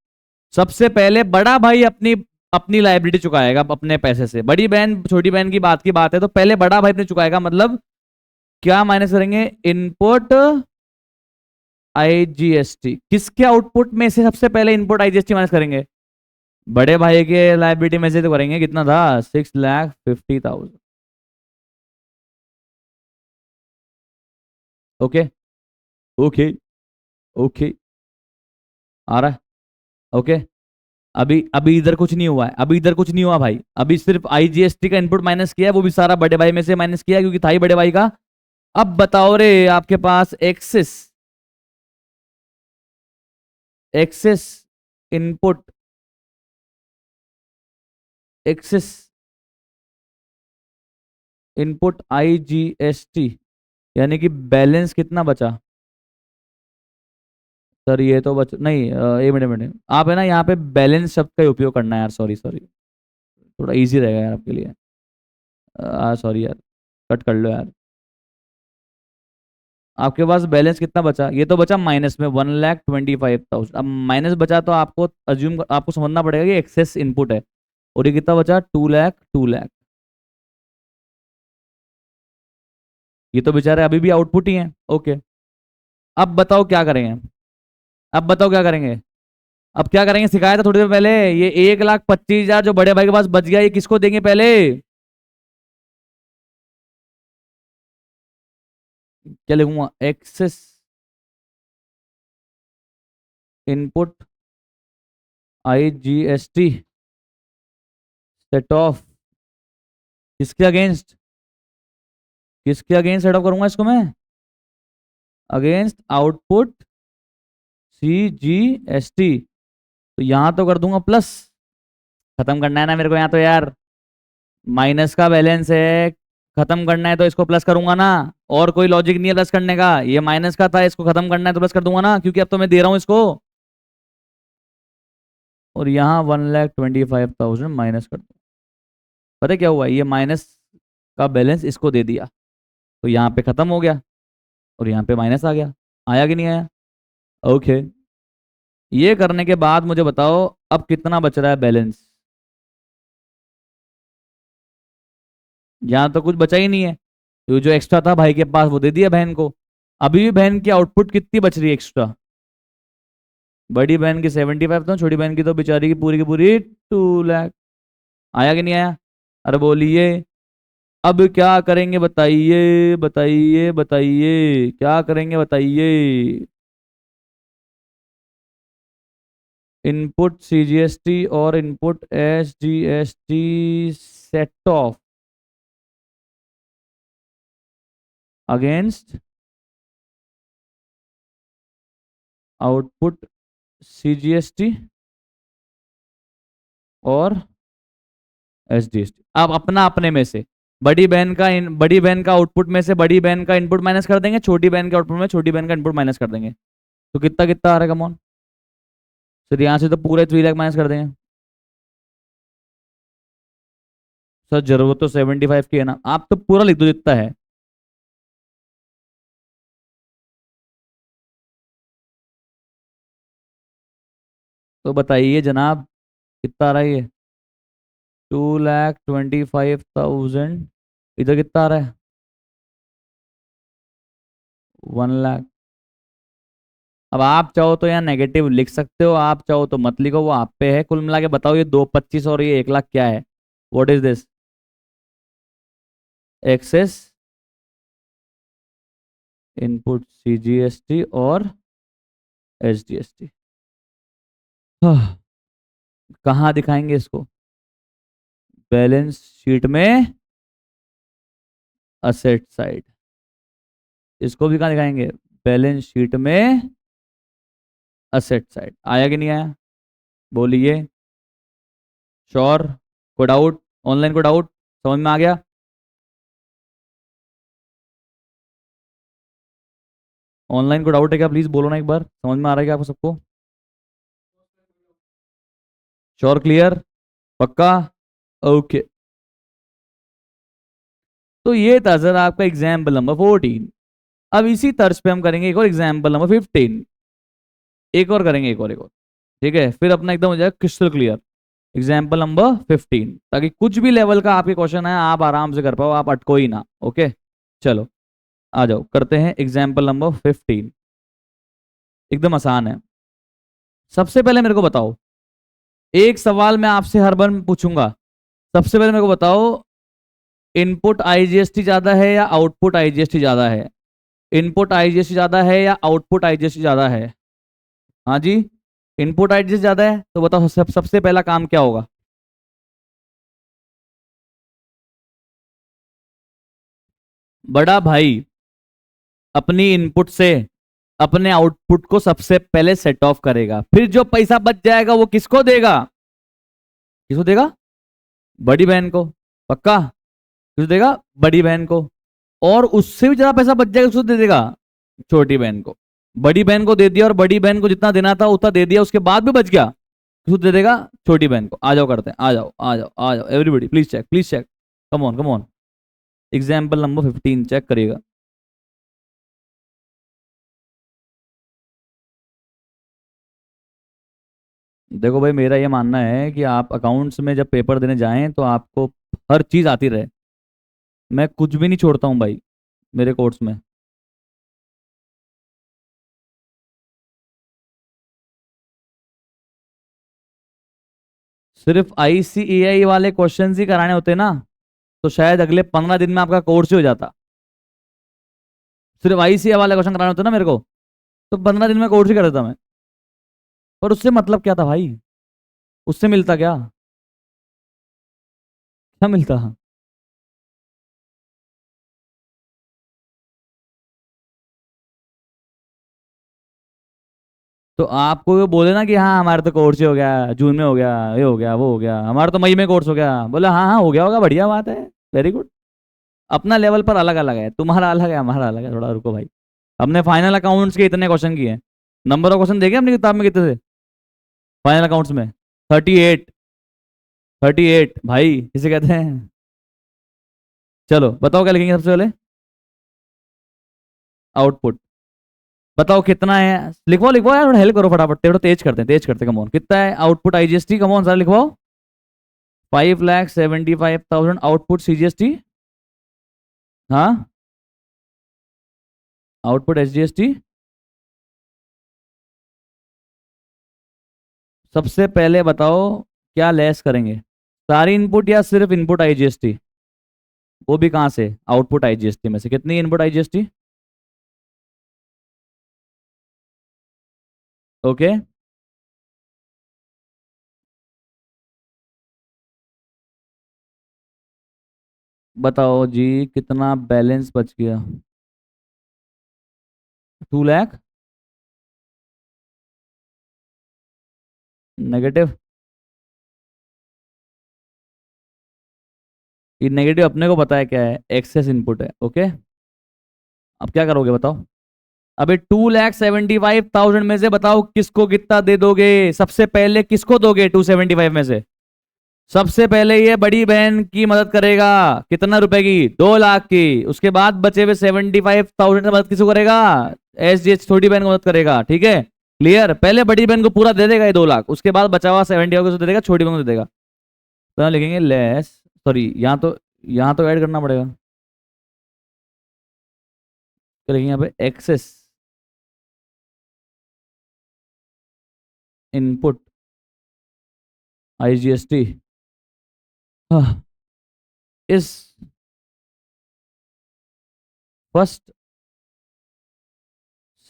सबसे पहले बड़ा भाई अपनी अपनी लाइबिलिटी चुकाएगा अपने पैसे से। बड़ी बहन छोटी बहन की बात है तो पहले बड़ा भाई अपने चुकाएगा, मतलब क्या माइनस करेंगे, इनपुट आईजीएसटी। किसके आउटपुट में से सबसे पहले इनपुट आईजीएसटी माइनस करेंगे? बड़े भाई के लाइबिलिटी में से तो करेंगे। कितना था, 6,50,000। ओके ओके ओके, आ रहा है। ओके, अभी अभी इधर कुछ नहीं हुआ है, अभी इधर कुछ नहीं हुआ भाई, अभी सिर्फ आईजीएसटी का इनपुट माइनस किया है, वो भी सारा बड़े भाई में से माइनस किया क्योंकि था ही बड़े भाई का। अब बताओ रे, आपके पास excess, excess input, excess input IGST, यानी कि बैलेंस कितना बचा? सर ये तो बच नहीं, एक मिनट मिनट, आप है ना यहाँ पे बैलेंस शब्द का ही उपयोग करना है यार, सॉरी सॉरी, थोड़ा इजी रहेगा यार आपके लिए। सॉरी यार, कट कर लो यार। आपके पास बैलेंस कितना बचा? ये तो बचा माइनस में 1,25,000। अब माइनस बचा तो आपको अज्यूम, आपको समझना पड़ेगा कि एक्सेस इनपुट है। और ये कितना बचा, 2 लाख 2 लाख। ये तो बेचारे अभी भी आउटपुट ही है। ओके, अब बताओ क्या करेंगे, अब बताओ क्या करेंगे। अब क्या करेंगे सिखाया था थोड़ी देर पहले, ये 1,25,000 जो बड़े भाई के पास बच गया, ये किसको देंगे पहले? क्या लिखूंगा, excess input IGST set off, किसके अगेंस्ट, किसके अगेंस्ट सेट ऑफ करूंगा इसको मैं? Against output CGST. तो यहां तो कर दूंगा प्लस, खत्म करना है ना मेरे को यहाँ तो यार, माइनस का बैलेंस है, खत्म करना है तो इसको प्लस करूंगा ना। और कोई लॉजिक नहीं है प्लस करने का, ये माइनस का था, इसको खत्म करना है तो प्लस कर दूंगा ना, क्योंकि अब तो मैं दे रहा हूं इसको। और यहाँ 1,25,000 माइनस कर दूँ। पता है क्या हुआ, ये माइनस का बैलेंस इसको दे दिया, तो यहाँ पे खत्म हो गया और यहाँ पे माइनस आ गया। आया कि नहीं आया? ओके, ये करने के बाद मुझे बताओ अब कितना बच रहा है बैलेंस। यहाँ तो कुछ बचा ही नहीं है, तो जो एक्स्ट्रा था भाई के पास वो दे दिया बहन को। अभी भी बहन की आउटपुट कितनी बच रही है एक्स्ट्रा? बड़ी बहन की 75 था, छोटी बहन की तो बेचारी की पूरी 2 लाख। आया कि नहीं आया? अरे बोलिए, अब क्या करेंगे बताइए बताइए बताइए, क्या करेंगे बताइए। इनपुट सीजीएसटी और input SGST set off against output CGST और एसडीएसटी। अब अपना अपने में से बड़ी बहन का आउटपुट में से बड़ी बहन का इनपुट माइनस कर देंगे, छोटी बहन के आउटपुट में छोटी बहन का इनपुट माइनस कर देंगे। तो कितना कितना आ रहा है, कमॉन। सर यहाँ से तो पूरे 3 लाख माइनस कर देंगे। सर जरूरत तो 75 की है ना, आप तो पूरा लिख दो जितना है। तो बताइए जनाब, कितना आ रहा है ये? 2,25,000। इधर कितना आ रहा है? 1 लाख। अब आप चाहो तो यहाँ नेगेटिव लिख सकते हो, आप चाहो तो मत लिखो, वो आप पे है। कुल मिला के बताओ, ये 2,25 और ये 1 लाख क्या है? What is this? Excess input CGST और एसडीएसटी। कहाँ दिखाएंगे इसको? बैलेंस शीट में असेट साइड। इसको भी कहाँ दिखाएंगे? बैलेंस शीट में असेट साइड। आया कि नहीं आया? बोलिए। श्योर? कोई डाउट? ऑनलाइन कोई डाउट? समझ में आ गया? ऑनलाइन को डाउट है क्या? प्लीज बोलो ना एक बार, समझ में आ रहा है क्या आपको सबको? श्योर? क्लियर? पक्का? ओके। तो ये था सर आपका एग्जाम्पल नंबर 14। अब इसी तर्ज पे हम करेंगे एक और एग्जाम्पल नंबर 15। एक और करेंगे, एक और। ठीक है, फिर अपना एकदम हो जाएगा क्रिस्टल क्लियर। एग्जाम्पल नंबर 15, ताकि कुछ भी लेवल का आपके क्वेश्चन है आप आराम से कर पाओ, आप अटको ही ना। ओके, चलो आ जाओ, करते हैं एग्जाम्पल नंबर 15। एकदम आसान है। सबसे पहले मेरे को बताओ, एक सवाल मैं आपसे हर बार पूछूंगा। सबसे पहले मेरे को बताओ, इनपुट आईजीएसटी ज्यादा है या आउटपुट आईजीएसटी ज्यादा है? इनपुट आईजीएसटी ज्यादा है या आउटपुट आईजीएसटी ज्यादा है? हाँ जी, इनपुट आईजीएसटी ज्यादा है तो बताओ सबसे पहला काम क्या होगा? बड़ा भाई अपनी इनपुट से अपने आउटपुट को सबसे पहले सेट ऑफ करेगा, फिर जो पैसा बच जाएगा वो किसको देगा? किसको देगा? बड़ी बहन को। पक्का? किसको देगा? बड़ी बहन को। और उससे भी ज्यादा पैसा बच जाएगा उसको दे देगा छोटी बहन को। बड़ी बहन को दे दिया और बड़ी बहन को जितना देना था उतना दे दिया, उसके बाद भी बच गया, किसको दे देगा? छोटी बहन को। आ जाओ करते हैं, आ जाओ आ जाओ आ जाओ, everybody please check, please check. Come on come on. Example number 15 check करिएगा। देखो भाई, मेरा ये मानना है कि आप अकाउंट्स में जब पेपर देने जाएं तो आपको हर चीज आती रहे। मैं कुछ भी नहीं छोड़ता हूँ भाई मेरे कोर्स में। सिर्फ आईसीएआई वाले क्वेश्चन ही कराने होते ना, तो शायद अगले 15 दिन में आपका कोर्स ही हो जाता। सिर्फ आईसीएआई वाले क्वेश्चन कराने होते ना मेरे को, तो 15 दिन में कोर्स ही कर देता मैं। पर उससे मतलब क्या था भाई? उससे मिलता क्या? क्या मिलता? तो आपको वो बोले ना कि हाँ हमारा तो कोर्स ही हो गया, जून में हो गया, ये हो गया, वो हो गया, हमारा तो मई में कोर्स हो गया, बोले हाँ हाँ हो गया होगा, बढ़िया बात है, वेरी गुड। अपना लेवल पर अलग अलग है, तुम्हारा अलग है हमारा अलग है, थोड़ा रुको भाई। हमने फाइनल अकाउंट्स के इतने क्वेश्चन किए हैं। नंबर ऑफ क्वेश्चन देखे अपनी किताब में कितने थे फाइनल अकाउंट्स में? 38। 38 भाई किसे कहते हैं? चलो बताओ क्या लिखेंगे सबसे पहले? आउटपुट। बताओ कितना है? लिखवाओ लिखवाओ यार, थोड़ा हेल्प करो फटाफट, थोड़ा तेज करते हैं, कमॉन। कितना है आउटपुट आईजीएसटी? कमॉन सर लिखवाओ। 5,75,000 आउटपुट सीजीएसटी। हाँ, आउटपुट एसजीएसटी। सबसे पहले बताओ क्या लेस करेंगे, सारी इनपुट या सिर्फ इनपुट आईजीएसटी? वो भी कहाँ से? आउटपुट आईजीएसटी में से कितनी इनपुट आईजीएसटी? ओके। बताओ जी कितना बैलेंस बच गया? 2 लाख। नेगेटिव, ये नेगेटिव अपने को पता है क्या है, एक्सेस इनपुट है। ओके, अब क्या करोगे बताओ। अबे 2,75,000 में से बताओ किसको कितना दे दोगे, सबसे पहले किसको दोगे 275 में से। सबसे पहले ये बड़ी बहन की मदद करेगा, कितना रुपए की, 2 लाख की। उसके बाद बचे हुए 75,000 की मदद किसको करेगा, एस जी एच छोटी बहन को मदद करेगा। ठीक है, क्लियर। पहले बड़ी बहन को पूरा दे देगा ये 2 लाख, उसके बाद बचा हुआ 75 को दे देगा, छोटी बहन को दे देगा। तो यहाँ लिखेंगे लेस, सॉरी यहाँ तो ऐड करना पड़ेगा। क्या लिखेंगे यहाँ पे, एक्सेस इनपुट आईजीएसटी इस first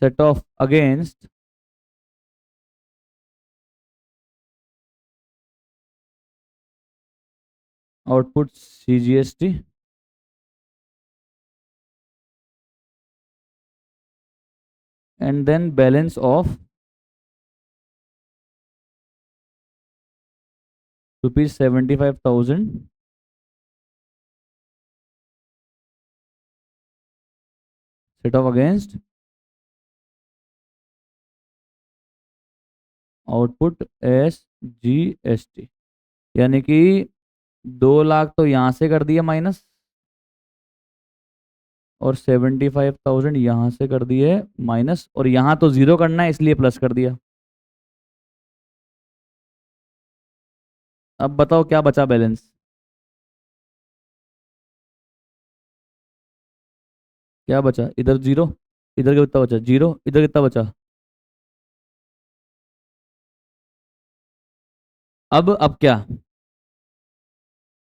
set off against output CGST and then balance of rupees 75,000 set off against output S G S T. यानी कि 2 लाख तो यहां से कर दिया माइनस, और 75,000 यहां से कर दिए माइनस, और यहां तो जीरो करना है इसलिए प्लस कर दिया। अब बताओ क्या बचा बैलेंस, क्या बचा, इधर जीरो, इधर कितना बचा, जीरो, इधर कितना बचा। अब क्या,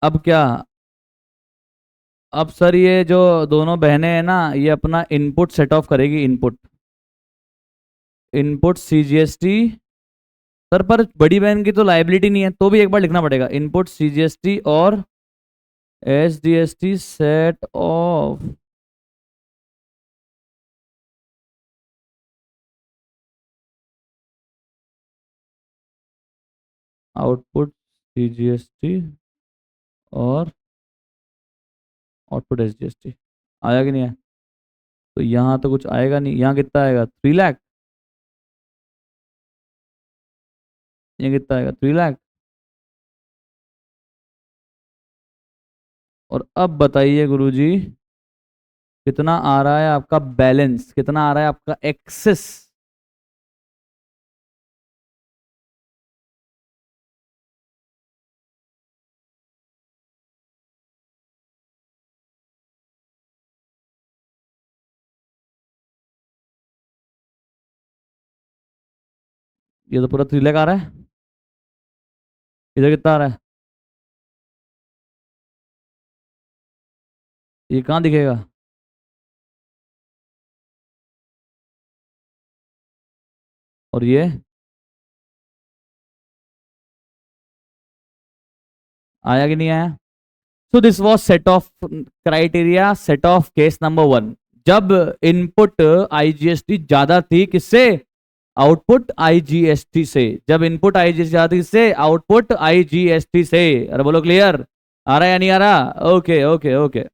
अब क्या, अब सर ये जो दोनों बहनें हैं ना, ये अपना इनपुट सेट ऑफ करेगी, इनपुट इनपुट सीजीएसटी। सर पर बड़ी बहन की तो लाइबिलिटी नहीं है, तो भी एक बार लिखना पड़ेगा, इनपुट सीजीएसटी और एसडीएसटी सेट ऑफ आउटपुट सीजीएसटी और आउटपुट एसडीएसटी। आया कि नहीं आया, तो यहाँ तो कुछ आएगा नहीं, यहाँ कितना आएगा 3 लाख, ये कितना आएगा 3 लाख। और अब बताइए गुरुजी, कितना आ रहा है आपका बैलेंस, कितना आ रहा है आपका एक्सेस। ये तो पूरा 3 लाख आ रहा है, इधर कितना आ रहा है, ये कहाँ दिखेगा। और ये आया कि नहीं आया। So this was set of criteria, set of case number 1, जब इनपुट आईजीएसटी ज्यादा थी किससे, आउटपुट आईजीएसटी से। जब इनपुट आईजीएसटी ज्यादा थी किससे, आउटपुट आईजीएसटी से। अरे बोलो क्लियर, आ रहा है या नहीं आ रहा। Okay okay okay.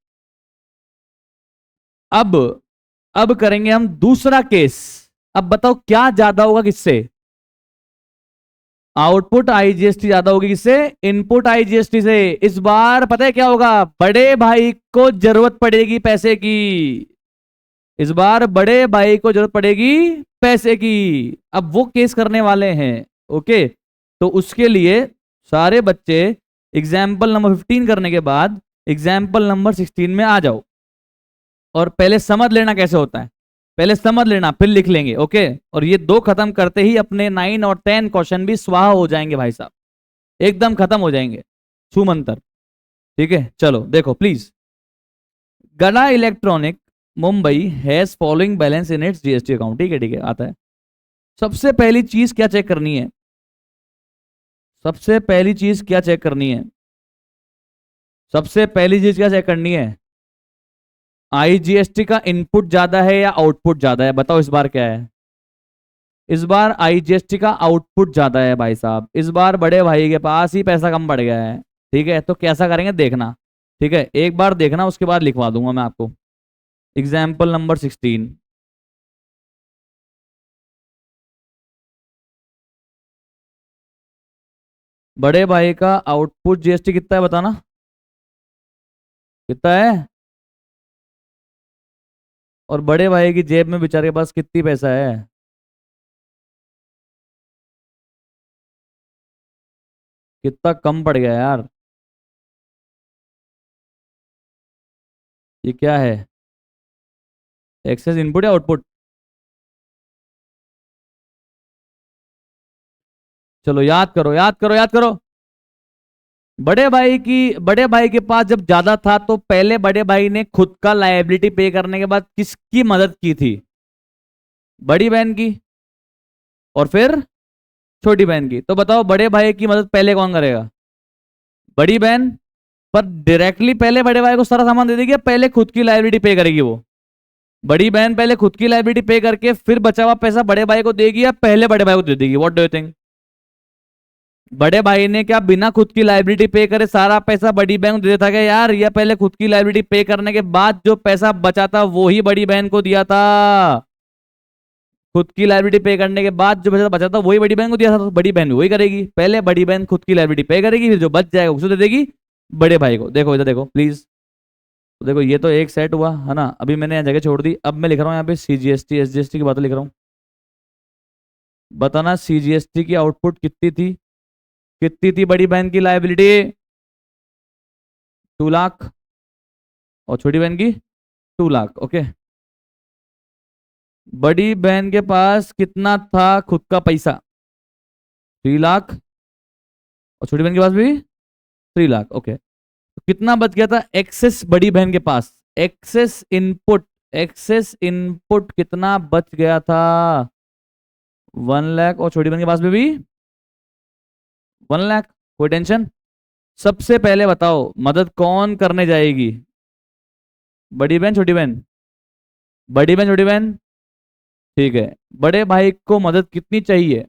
अब अब करेंगे हम दूसरा केस। अब बताओ क्या ज्यादा होगा किससे, आउटपुट आईजीएसटी ज्यादा होगी किससे, इनपुट आईजीएसटी से। इस बार पता है क्या होगा, बड़े भाई को जरूरत पड़ेगी पैसे की, इस बार बड़े भाई को जरूरत पड़ेगी पैसे की। अब वो केस करने वाले हैं। ओके, तो उसके लिए सारे बच्चे एग्जाम्पल नंबर 15 करने के बाद एग्जाम्पल नंबर 16 में आ जाओ, और पहले समझ लेना कैसे होता है, पहले समझ लेना फिर लिख लेंगे। ओके, और ये 2 खत्म करते ही अपने 9 और 10 क्वेश्चन भी स्वाहा हो जाएंगे भाई साहब, एकदम खत्म हो जाएंगे, छूमंतर। ठीक है, चलो देखो प्लीज। गड़ा electronic Mumbai has following balance in its GST account. ठीक है आता है। सबसे पहली चीज क्या चेक करनी है, सबसे पहली चीज क्या चेक करनी है, सबसे पहली चीज क्या चेक करनी है, आईजीएसटी का इनपुट ज्यादा है या आउटपुट ज्यादा है, बताओ इस बार क्या है। इस बार आईजीएसटी का आउटपुट ज्यादा है भाई साहब, इस बार बड़े भाई के पास ही पैसा कम पड़ गया है। ठीक है, तो कैसा करेंगे देखना। ठीक है, एक बार देखना, उसके बाद लिखवा दूंगा मैं आपको। Example number 16। बड़े भाई का आउटपुट जीएसटी कितना है बताना, कितना है? और बड़े भाई की जेब में बेचारे के पास कितनी पैसा है? कितना कम पड़ गया यार। ये क्या है? एक्सेस इनपुट या आउटपुट? चलो याद करो, याद करो, याद करो। बड़े भाई के पास जब ज्यादा था तो पहले बड़े भाई ने खुद का लायबिलिटी पे करने के बाद किसकी मदद की थी? बड़ी बहन की। और फिर छोटी बहन की। तो बताओ बड़े भाई की मदद पहले कौन करेगा? बड़ी बहन। पर डायरेक्टली पहले बड़े भाई को सारा सामान दे देगी या पहले खुद की लायबिलिटी पे करेगी वो? बड़ी बहन पहले खुद की लायबिलिटी पे करके फिर बचा हुआ पैसा बड़े भाई को देगी या पहले बड़े भाई को दे देगी? What do you think? बड़े भाई ने क्या बिना खुद की लायबिलिटी पे करे सारा पैसा बड़ी बहन को दे देता क्या यार, या पहले खुद की लायबिलिटी पे करने के बाद जो पैसा बचा था वो ही बड़ी बहन को दिया था? खुद की लायबिलिटी पे करने के बाद जो पैसा बचा था वही बड़ी बहन को दिया था, तो बड़ी बहन भी वही करेगी, पहले बड़ी बहन खुद की लायबिलिटी पे करेगी, फिर जो बच जाएगा उसको दे देगी बड़े भाई को। देखो इधर देखो प्लीज। तो देखो ये तो एक सेट हुआ है ना, अभी मैंने यहाँ जगह छोड़ दी, अब मैं लिख रहा हूँ यहाँ पे सीजीएसटी एसजीएसटी की बात लिख रहा हूँ। बताना सीजीएसटी की आउटपुट कितनी थी? कितनी थी बड़ी बहन की लायबिलिटी? 2 लाख। और छोटी बहन की 2 लाख। ओके। बड़ी बहन के पास कितना था खुद का पैसा? 3 लाख। और छोटी बहन के पास भी 3 लाख। ओके, तो कितना बच गया था एक्सेस बड़ी बहन के पास? एक्सेस इनपुट, एक्सेस इनपुट कितना बच गया था? 1 लाख। और छोटी बहन के पास में भी 1 लाख। कोई टेंशन? सबसे पहले बताओ मदद कौन करने जाएगी? बड़ी बहन छोटी बहन? बड़ी बहन छोटी बहन? ठीक है। बड़े भाई को मदद कितनी चाहिए?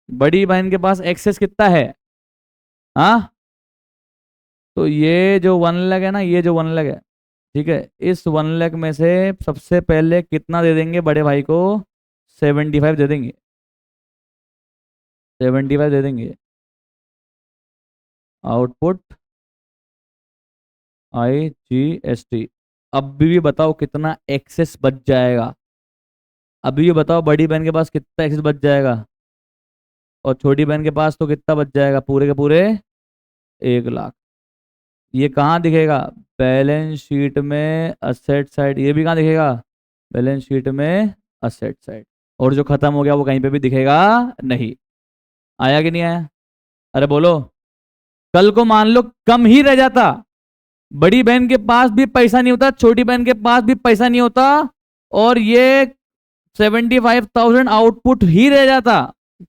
बड़ी बहन के पास एक्सेस कितना है? हाँ, तो ये जो 1 लाख है ना, ये जो 1 लाख है, ठीक है, इस 1 लाख में से सबसे पहले कितना दे देंगे बड़े भाई को? 75 दे देंगे। 75 दे देंगे। Output IGST. अब भी बताओ कितना एक्सेस बच जाएगा? अभी ये बताओ बड़ी बहन के पास कितना एक्सेस बच जाएगा? और छोटी बहन के पास तो कितना बच जाएगा पूरे के पूरे? 1 लाख। ये कहाँ दिखेगा? बैलेंस शीट में असेट साइड। ये भी कहाँ दिखेगा? बैलेंस शीट में असेट साइड। और जो खत्म हो गया वो कहीं पे भी दिखेगा नहीं। आया कि नहीं आया? अरे बोलो। कल को मान लो कम ही रह जाता, बड़ी बहन के पास भी पैसा नहीं होता, छोटी बहन के पास भी पैसा नहीं होता, और ये 75,000 आउटपुट ही रह जाता,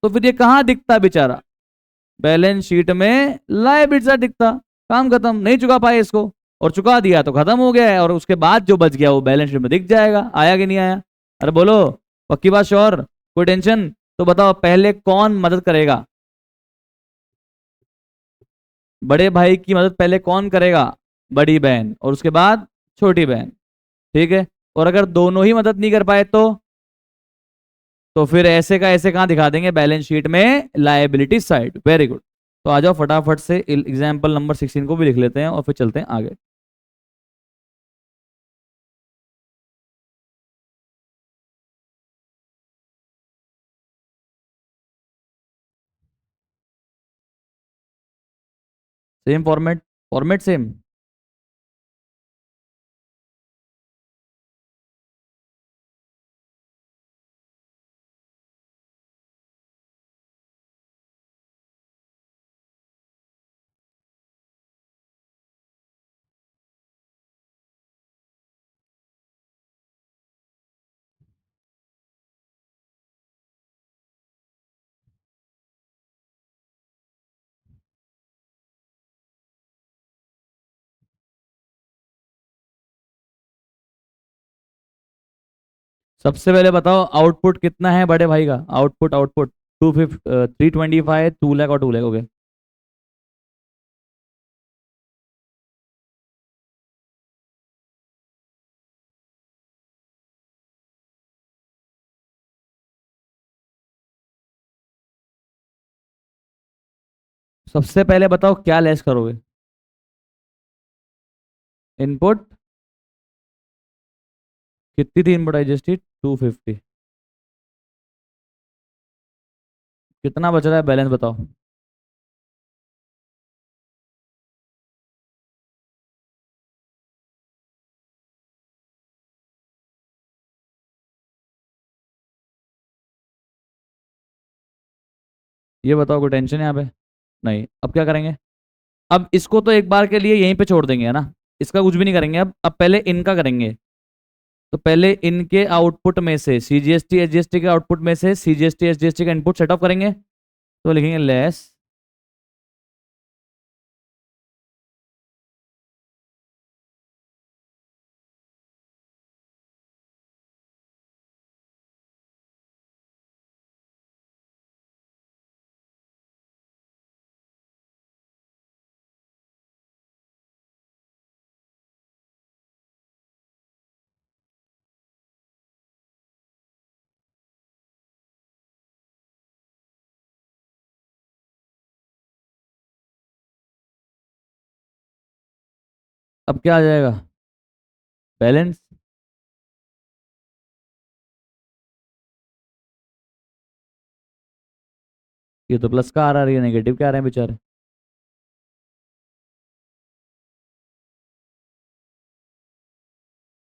तो फिर ये कहाँ दिखता बेचारा? बैलेंस शीट में लायबिलिटी साइड दिखता। काम खत्म, नहीं चुका पाए इसको, और चुका दिया तो खत्म हो गया है, और उसके बाद जो बच गया वो बैलेंस शीट में दिख जाएगा। आया कि नहीं आया? अरे बोलो। पक्की बात श्योर? कोई टेंशन? तो बताओ पहले कौन मदद करेगा? बड़े भाई की मदद पहले कौन करेगा? बड़ी बहन, और उसके बाद छोटी बहन। ठीक है। और अगर दोनों ही मदद नहीं कर पाए तो फिर ऐसे का ऐसे कहां दिखा देंगे? बैलेंस शीट में लायबिलिटी साइड। Very good. तो आ जाओ फटाफट से एग्जाम्पल नंबर 16 को भी लिख लेते हैं और फिर चलते हैं आगे। Same format, format same. सबसे पहले बताओ आउटपुट कितना है बड़े भाई का, आउटपुट आउटपुट 325, 2 लाख और 2 लाख हो गए। सबसे पहले बताओ क्या लेस करोगे। इनपुट कितनी थी, इनपुट एडजस्टेड 250। कितना बच रहा है बैलेंस बताओ। ये बताओ कोई टेंशन है यहाँ पे। नहीं, अब क्या करेंगे। अब इसको तो एक बार के लिए यहीं पे छोड़ देंगे है ना, इसका कुछ भी नहीं करेंगे। अब पहले इनका करेंगे। तो पहले इनके आउटपुट में से सीजीएसटी एसजीएसटी के आउटपुट में से सीजीएसटी एसजीएसटी का इनपुट सेटअप करेंगे। तो लिखेंगे लेस। अब क्या आ जाएगा, बैलेंस। ये तो प्लस का आ रहा है, ये नेगेटिव क्या आ रहे हैं बेचारे।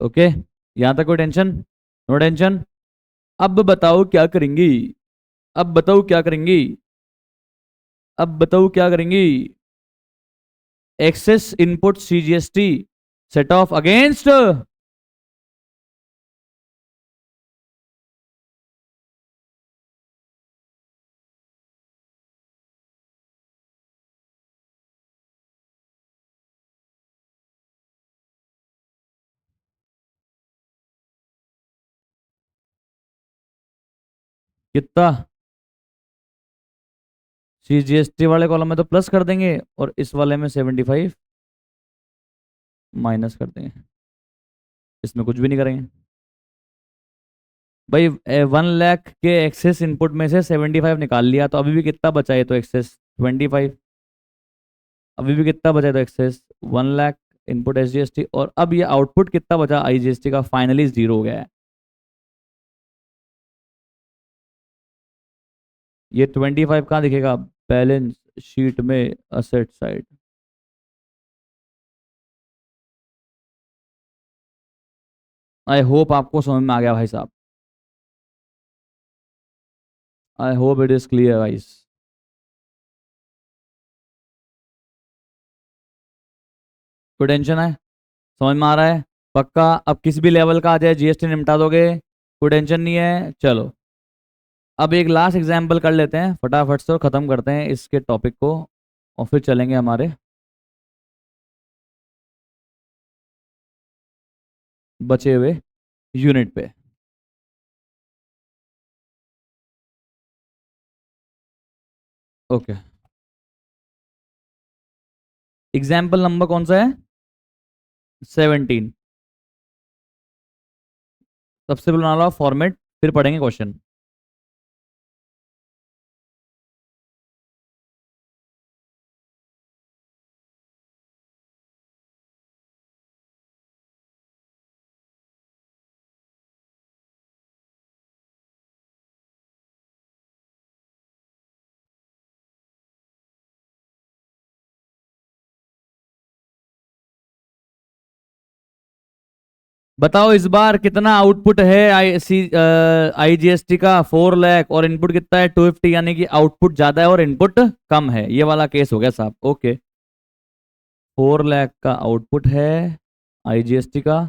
ओके, यहाँ तक कोई टेंशन, नो टेंशन। अब बताओ क्या करेंगी। अब बताओ क्या करेंगी। अब बताओ क्या करेंगी। Excess input CGST set off against. कितना, सीजीएसटी वाले कॉलम में तो प्लस कर देंगे और इस वाले में 75 माइनस कर देंगे। इसमें कुछ भी नहीं करेंगे भाई। 1 लाख के एक्सेस इनपुट में से 75 निकाल लिया, तो अभी भी कितना बचा है, तो एक्सेस 25। अभी भी कितना बचा है, तो एक्सेस 1 लाख इनपुट एसजीएसटी। और अब ये आउटपुट कितना बचा आईजीएसटी का, फाइनली जीरो हो गया है। ये 25 कहाँ दिखेगा, बैलेंस शीट में असेट साइड। आई होप आपको समझ में आ गया भाई साहब। I hope it is clear guys. कोई टेंशन है, समझ में आ रहा है पक्का। अब किसी भी लेवल का आ जाए जीएसटी निपटा दोगे, कोई टेंशन नहीं है। चलो अब एक लास्ट एग्जाम्पल कर लेते हैं फटाफट से और ख़त्म करते हैं इसके टॉपिक को, और फिर चलेंगे हमारे बचे हुए यूनिट पे। ओके, एग्जाम्पल नंबर कौन सा है, 17। सबसे पहले बना लो फॉर्मेट, फिर पढ़ेंगे क्वेश्चन। बताओ इस बार कितना आउटपुट है आईजीएसटी का, 4 लाख, और इनपुट कितना है 250, यानी कि आउटपुट ज्यादा है और इनपुट कम है। ये वाला केस हो गया साहब। ओके, 4 लाख का आउटपुट है आईजीएसटी का,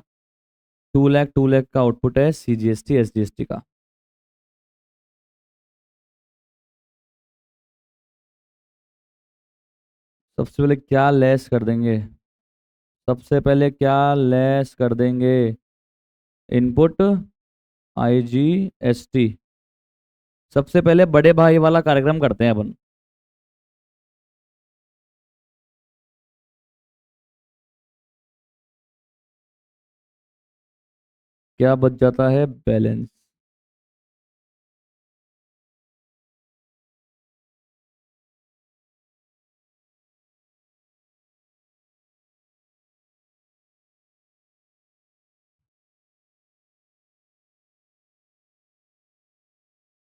2 लाख का आउटपुट है सीजीएसटी एसजीएसटी का। सबसे पहले क्या लेस कर देंगे, सबसे पहले क्या लेस कर देंगे, इनपुट IGST। सबसे पहले बड़े भाई वाला कार्यक्रम करते हैं अपन। क्या बच जाता है? बैलेंस।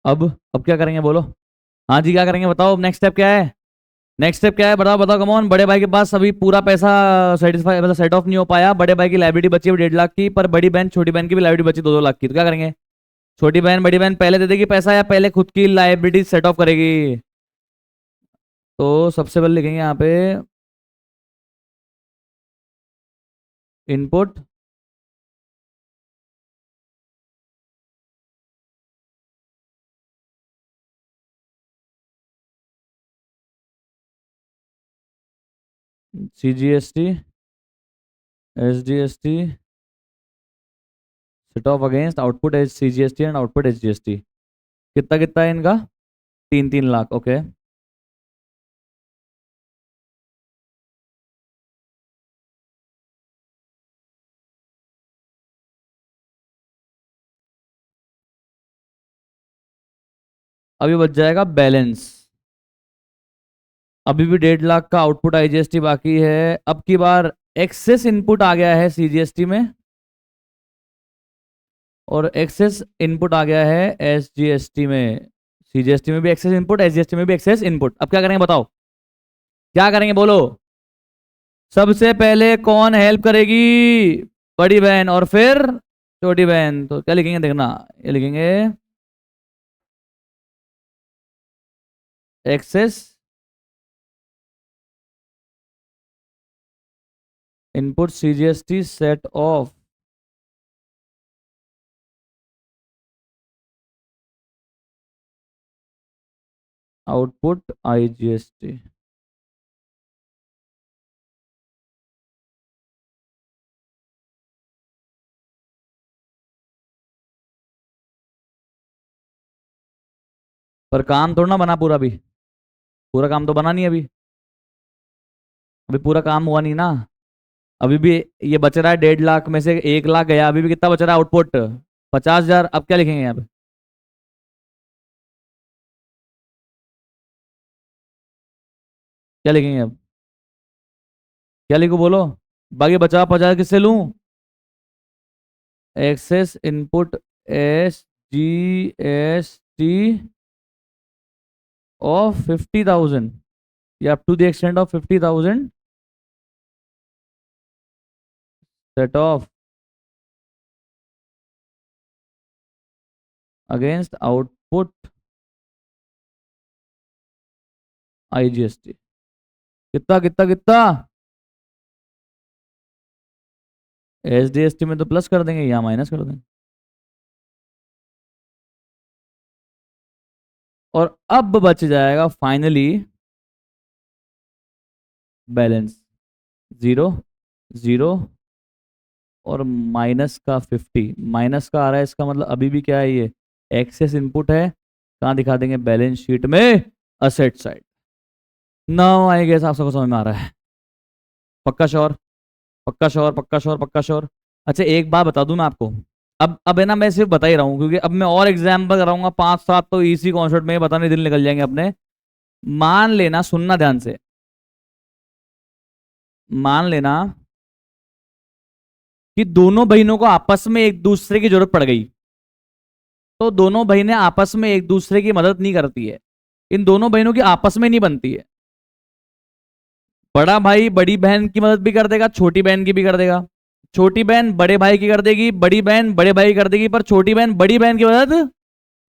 अब क्या करेंगे बोलो? हाँ जी, क्या करेंगे बताओ, नेक्स्ट स्टेप क्या है? नेक्स्ट स्टेप क्या है, बताओ बताओ, कम ऑन। बड़े भाई के पास अभी पूरा पैसा सेटिस्फाई मतलब सेट ऑफ नहीं हो पाया। बड़े भाई की लाइबिलिटी बची है 1.5 लाख की, पर बड़ी बहन छोटी बहन की भी लाइबिलिटी बची 2-2 लाख की। तो क्या करेंगे? छोटी बहन बड़ी बहन पहले दे देगी पैसा या पहले खुद की लाइबिलिटी सेट ऑफ करेगी? तो सबसे पहले लिखेंगे यहाँ पे input CGST SGST set off against output as CGST and output SGST। कितना कितना है इनका? 3-3 लाख। ओके। अभी बच जाएगा बैलेंस। अभी भी 1.5 लाख का आउटपुट IGST बाकी है। अब की बार एक्सेस इनपुट आ गया है CGST में, और एक्सेस इनपुट आ गया है SGST में। CGST में भी एक्सेस इनपुट, SGST में भी एक्सेस इनपुट। अब क्या करेंगे बताओ? क्या करेंगे बोलो? सबसे पहले कौन हेल्प करेगी? बड़ी बहन, और फिर छोटी बहन। तो क्या लिखेंगे देखना, ये लिखेंगे excess input CGST set off output IGST। पर काम थोड़ा ना बना पूरा भी, पूरा काम तो बना नहीं अभी। अभी पूरा काम हुआ नहीं ना। अभी भी ये बच रहा है 1.5 लाख में से 1 लाख गया, अभी भी कितना बच रहा है आउटपुट? 50,000। अब क्या लिखेंगे यहाँ पे? क्या लिखेंगे अब? क्या लिखो बोलो? बाकी बचा 50 किससे लूं? एक्सेस इनपुट SGST ऑफ 50,000 या up to the extent of 50,000 set off against output IGST। कितना कितना कितना? SDST में तो प्लस कर देंगे, यहाँ माइनस कर देंगे। और अब बच जाएगा फाइनली बैलेंस 0 0 और माइनस का 50। माइनस का आ रहा है, इसका मतलब अभी भी क्या है, ये एक्सेस इनपुट है। कहाँ दिखा देंगे? बैलेंस शीट में asset side. Now I guess आप सबको समझ में आ रहा है। पक्का श्योर? पक्का श्योर, पक्का श्योर, पक्का श्योर। अच्छा एक बात बता दूं मैं आपको। अब है ना, मैं सिर्फ बता ही रहा हूँ क्योंकि अब मैं और एग्जाम्पल कराऊंगा 5-7 तो इसी कॉन्सेप्ट में बताने दिन निकल जाएंगे अपने। मान लेना, सुनना ध्यान से, मान लेना कि दोनों बहनों को आपस में एक दूसरे की जरूरत पड़ गई, तो दोनों बहनें आपस में एक दूसरे की मदद नहीं करती है। इन दोनों बहनों की आपस में नहीं बनती है। बड़ा भाई बड़ी बहन की मदद भी कर देगा, छोटी बहन की भी कर देगा। छोटी बहन बड़े भाई की कर देगी, बड़ी बहन बड़े भाई की कर देगी, पर छोटी बहन बड़ी बहन की मदद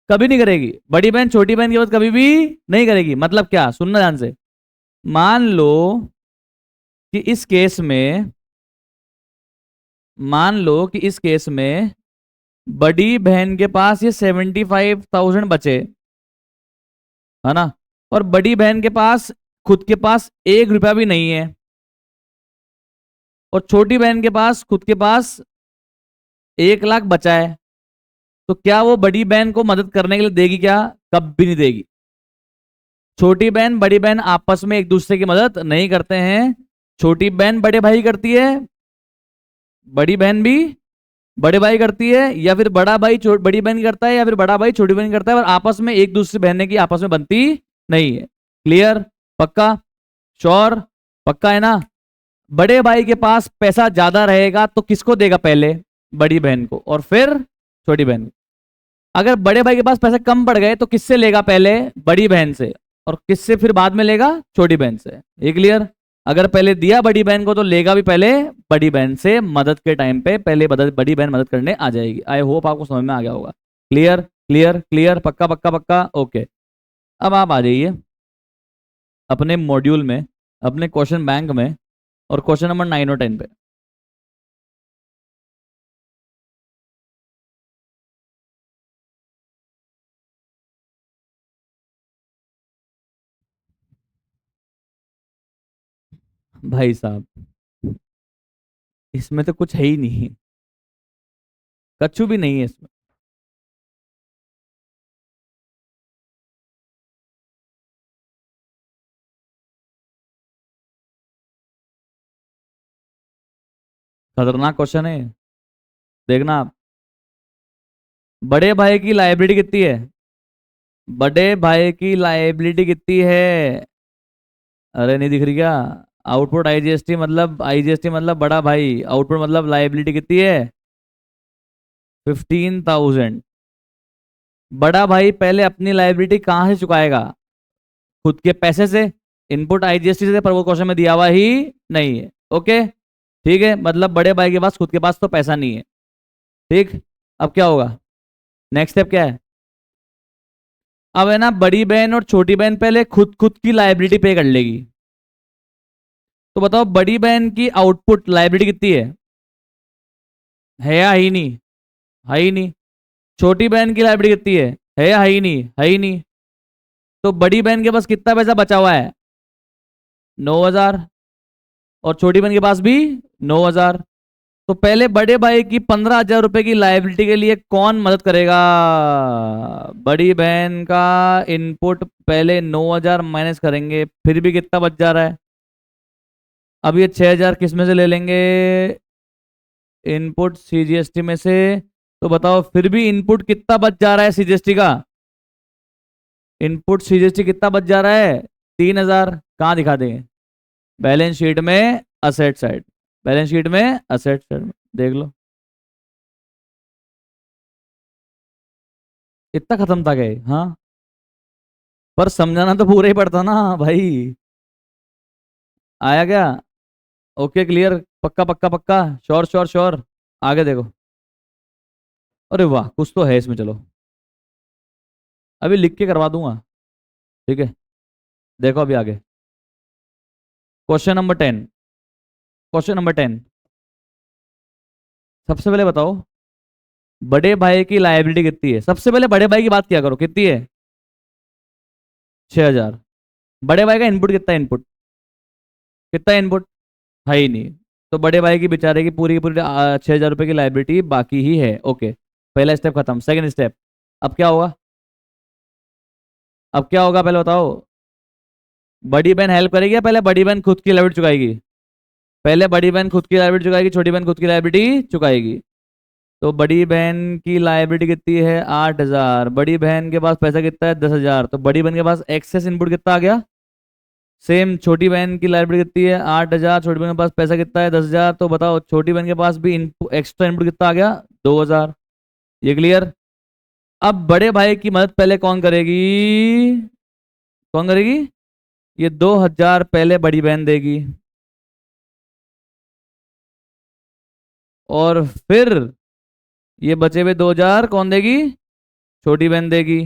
कभी नहीं करेगी। बड़ी बहन छोटी बहन की मदद कभी भी नहीं करेगी। मतलब क्या, सुनना ध्यान से। मान लो कि इस केस में, मान लो कि इस केस में बड़ी बहन के पास ये 75,000 बचे, है ना, और बड़ी बहन के पास खुद के पास 1 रुपया भी नहीं है, और छोटी बहन के पास खुद के पास 1 लाख बचा है। तो क्या वो बड़ी बहन को मदद करने के लिए देगी क्या? कभी नहीं देगी। छोटी बहन बड़ी बहन आपस में एक दूसरे की मदद नहीं करते हैं। छोटी बहन बड़े भाई करती है, बड़ी बहन भी बड़े भाई करती है, या फिर बड़ा भाई बड़ी बहन करता है, या फिर बड़ा भाई छोटी बहन करता है, और आपस में एक दूसरे बहने की आपस में बनती नहीं है। क्लियर? पक्का? श्योर? पक्का है ना? बड़े भाई के पास पैसा ज्यादा रहेगा तो किसको देगा? पहले बड़ी बहन को और फिर छोटी बहन को। अगर बड़े भाई के पास पैसे कम पड़ गए तो किससे लेगा? पहले बड़ी बहन से, और किससे फिर बाद में लेगा? छोटी बहन से। ये क्लियर? अगर पहले दिया बड़ी बहन को तो लेगा भी पहले बड़ी बहन से। मदद के टाइम पे पहले बड़ी बहन मदद करने आ जाएगी। आई होप आपको समझ में आ गया होगा। Clear clear clear? पक्का पक्का पक्का? ओके। अब आप आ जाइए अपने मॉड्यूल में, अपने क्वेश्चन बैंक में, और क्वेश्चन नंबर 9 और 10 पे। भाई साहब, इसमें तो कुछ है ही नहीं, कछु भी नहीं है इसमें। खतरनाक क्वेश्चन है। देखना आप, बड़े भाई की लाइबिलिटी कितनी है? बड़े भाई की लाइबिलिटी कितनी है? अरे नहीं दिख रही क्या? आउटपुट आईजीएसटी मतलब, आईजीएसटी मतलब बड़ा भाई, आउटपुट मतलब लाइबिलिटी कितनी है? 15,000। बड़ा भाई पहले अपनी लाइबिलिटी कहां से चुकाएगा? खुद के पैसे से। इनपुट आईजीएसटी से, पर वो क्वेश्चन में दिया हुआ ही नहीं है। ओके, ठीक है, मतलब बड़े भाई के पास खुद के पास तो पैसा नहीं है। ठीक। अब क्या होगा? नेक्स्ट स्टेप क्या है? अब है ना, बड़ी बहन और छोटी बहन पहले खुद खुद की लाइबिलिटी पे कर लेगी। तो बताओ बड़ी बहन की आउटपुट लाइबिलिटी कितनी है या ही नहीं? है ही नहीं। छोटी बहन की लाइबिलिटी कितनी है या है ही नहीं? है ही नहीं। तो बड़ी बहन के पास कितना पैसा बचा हुआ है? 9,000। और छोटी बहन के पास भी 9,000। तो पहले बड़े भाई की 15,000 रुपए की लाइबिलिटी के लिए कौन मदद करेगा? बड़ी बहन का इनपुट पहले 9,000 माइनस करेंगे, फिर भी कितना बच जा रहा है? अब ये 6,000 किस में से ले लेंगे? इनपुट सीजीएसटी में से। तो बताओ फिर भी इनपुट कितना बच जा रहा है सीजीएसटी का? इनपुट सीजीएसटी कितना बच जा रहा है? 3,000। कहाँ दिखा देंगे? बैलेंस शीट में असेट साइड, बैलेंस शीट में असेट साइड में देख लो। इतना खत्म था क्या? हाँ, पर समझाना तो पूरा ही पड़ता ना भाई। आया क्या? Okay, clear? पक्का पक्का पक्का? Sure sure sure? आगे देखो। अरे वाह, कुछ तो है इसमें। चलो अभी लिख के करवा दूंगा। ठीक है, देखो अभी आगे। Question number 10। क्वेश्चन नंबर 10, सबसे पहले बताओ बड़े भाई की लायबिलिटी कितनी है? सबसे पहले बड़े भाई की बात किया करो, कितनी है? 6,000। बड़े भाई का इनपुट कितना है? इनपुट कितना है? इनपुट है ही नहीं। तो बड़े भाई की पूरी 6,000 रुपए की लाइबिलिटी बाकी ही है। ओके, पहला स्टेप खत्म। सेकंड स्टेप, अब क्या होगा? अब क्या होगा पहले बताओ। बड़ी बहन हेल्प करेगी या पहले बड़ी बहन खुद की लाइबिलिटी चुकाएगी? पहले बड़ी बहन खुद की लाइबिलिटी चुकाएगी, छोटी बहन खुद की लाइबिलिटी चुकाएगी। तो बड़ी बहन की लाइबिलिटी कितनी है? 8,000। बड़ी बहन के पास पैसा कितना है? 10,000। तो बड़ी बहन के पास एक्सेस इनपुट कितना आ गया? सेम। छोटी बहन की लाइबिलिटी कितनी है? 8,000। छोटी बहन के पास पैसा कितना है? 10,000। तो बताओ छोटी बहन के पास भी एक्स्ट्रा इनपुट कितना आ गया? 2,000। ये क्लियर? अब बड़े भाई की मदद पहले कौन करेगी? कौन करेगी? ये 2,000 पहले बड़ी बहन देगी, और फिर ये बचे हुए 2,000 कौन देगी? छोटी बहन देगी।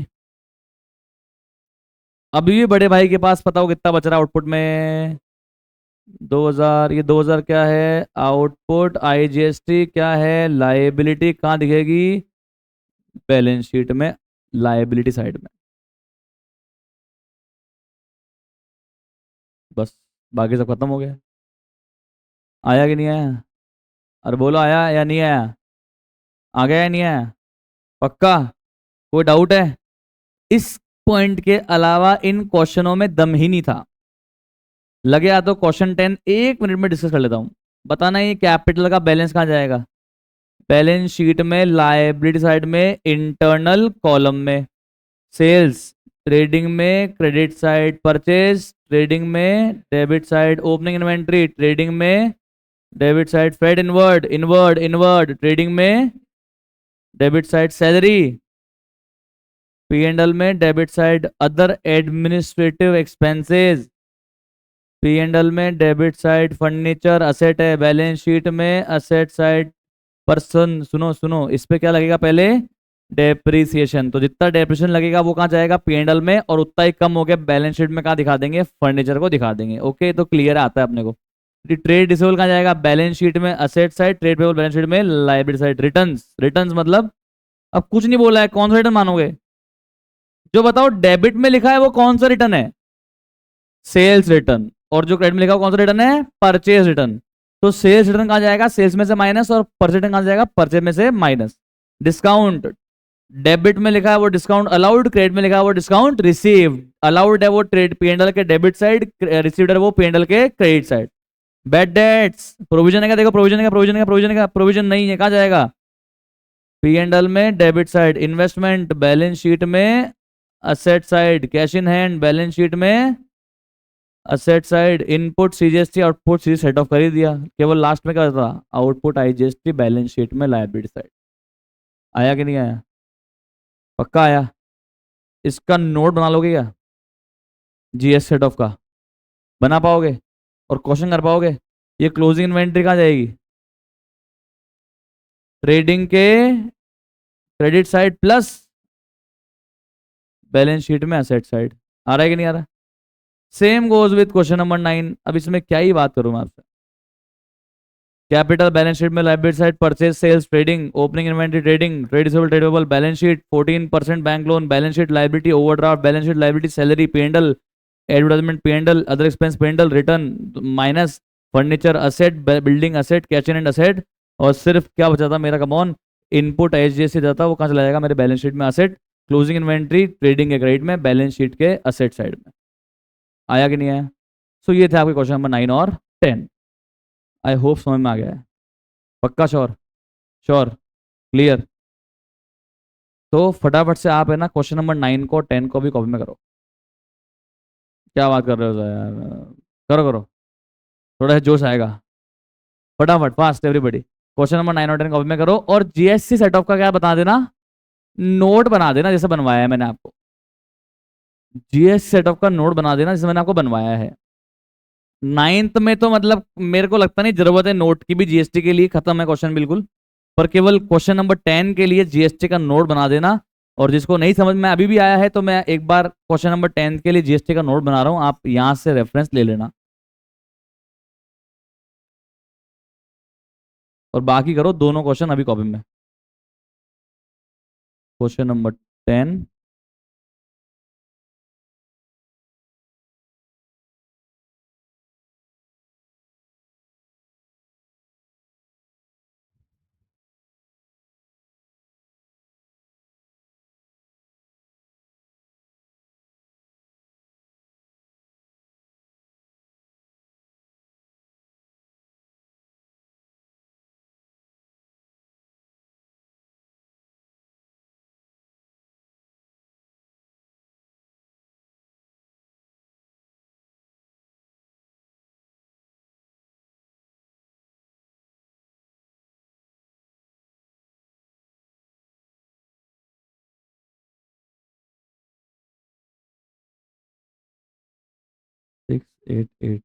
अभी भी बड़े भाई के पास पता हो कितना बच रहा है आउटपुट में? 2,000। ये 2,000 क्या है? आउटपुट। आईजीएसटी क्या है? लाइबिलिटी। कहाँ दिखेगी? बैलेंस शीट में, लाइबिलिटी साइड में। बस, बाकी सब खत्म हो गया। आया कि नहीं आया? अरे बोलो, आया या नहीं आया? आ गया या नहीं आया? पक्का? कोई डाउट है? इस पॉइंट के अलावा इन क्वेश्चनों में दम ही नहीं था। लगे आ तो क्वेश्चन 10 एक मिनट में डिस्कस कर लेता हूं। बताना ये कैपिटल का बैलेंस कहाँ जाएगा? बैलेंस शीट में लायबिलिटी साइड में इंटरनल कॉलम में, सेल्स ट्रेडिंग में क्रेडिट साइड, परचेज ट्रेडिंग में debit side, opening inventory trading में debit side, freight inward inward inward trading में debit side, salary P and L में debit side, other administrative expenses P and L में debit side, furniture asset है balance sheet में asset side, person सुनो सुनो इस पे क्या लगेगा पहले? डेप्रिसिएशन। तो जितना डेप्रिसिएशन लगेगा वो कहाँ जाएगा? पी एंड एल में, और उतना ही कम हो गया बैलेंस शीट में, कहाँ दिखा देंगे? फर्नीचर को दिखा देंगे। ओके, तो क्लियर आता है अपने को। ट्रेड रिसीवेबल कहाँ जाएगा? बैलेंस शीट में asset side, trade payable balance sheet में लायबिलिटी साइड। रिटर्न्स रिटर्न्स मतलब अब कुछ नहीं बोला है, कौन सा रिटर्न मानोगे? जो बताओ डेबिट में लिखा है वो कौन सा रिटर्न है? Sales return. और जो क्रेडिट में लिखा है कौन सा रिटर्न है? Purchase return. तो सेल्स रिटर्न कहाँ जाएगा? सेल्स में से माइनस, और परचेज रिटर्न कहाँ जाएगा? परचेज में से माइनस। डिस्काउंट डेबिट में लिखा है वो डिस्काउंट अलाउड, क्रेडिट में लिखा है वो डिस्काउंट रिसीव्ड। अलाउड है वो ट्रेड पीएनएल के डेबिट साइड, रिसीव्ड है वो पीएनएल के credit side. Bad debts provision है क्या? देखो प्रोविजन है क्या? प्रोविजन है क्या? प्रोविजन है क्या? प्रोविजन नहीं है, कहाँ जाएगा? पी एंड एल में debit side. Investment balance sheet में asset side, cash in hand balance sheet में asset side. Input CGST output CG set off कर ही दिया, केवल लास्ट में क्या था? आउटपुट आईजीएसटी बैलेंस शीट में लायबिलिटी साइड। आया कि नहीं आया? पक्का आया? इसका नोट बना लोगे क्या? जीएस सेट ऑफ का बना पाओगे और क्वेश्चन कर पाओगे? ये क्लोजिंग इन्वेंट्री कहाँ जाएगी? ट्रेडिंग के credit side plus balance sheet में असेट साइड। आ रहा है कि नहीं आ रहा? Same goes with question number 9। अब इसमें क्या ही बात करूं मैं आपसे। कैपिटल बैलेंस शीट में liability side, purchase sales trading, opening inventory trading, trade receivable tradable balance sheet, 14% bank loan balance sheet, liability overdraft balance sheet, liability salary P and L, advertisement P and L, other expense P and L, return minus, furniture asset, building asset, catch and asset. और सिर्फ क्या बचा था मेरा? Come on, input H से जाता वो कहाँ चला जाएगा? मेरे बैलेंस शीट में असेट, क्लोजिंग इन्वेंट्री ट्रेडिंग के क्रेडिट में, बैलेंस शीट के असेट साइड में। आया कि नहीं आया? सो ये थे आपके क्वेश्चन नंबर 9 और 10। आई होप समझ में आ गया है। पक्का? श्योर? श्योर? क्लियर? तो फटाफट से आप है ना क्वेश्चन नंबर 9 को 10 को भी कॉपी में करो। क्या बात कर रहे हो यार? करो करो, थोड़ा सा जोश आएगा। फटाफट फास्ट एवरीबडी, क्वेश्चन नंबर 9 और 10 कॉपी में करो। और जीएससी सेट ऑफ का क्या बता देना? नोट बना देना जैसे बनवाया है मैंने आपको। जीएससी सेट ऑफ का नोट बना देना जैसे मैंने आपको बनवाया है। 9th में तो मतलब मेरे को लगता नहीं जरूरत है नोट की भी, जीएसटी के लिए खत्म है क्वेश्चन बिल्कुल। पर केवल क्वेश्चन नंबर 10 के लिए जीएसटी का नोट बना देना। और जिसको नहीं समझ में अभी भी आया है तो मैं एक बार क्वेश्चन नंबर 10 के लिए जीएसटी का नोट बना रहा हूं, आप यहां से रेफरेंस ले लेना। और बाकी करो दोनों क्वेश्चन अभी कॉपी में। Question number 10। Six eight eight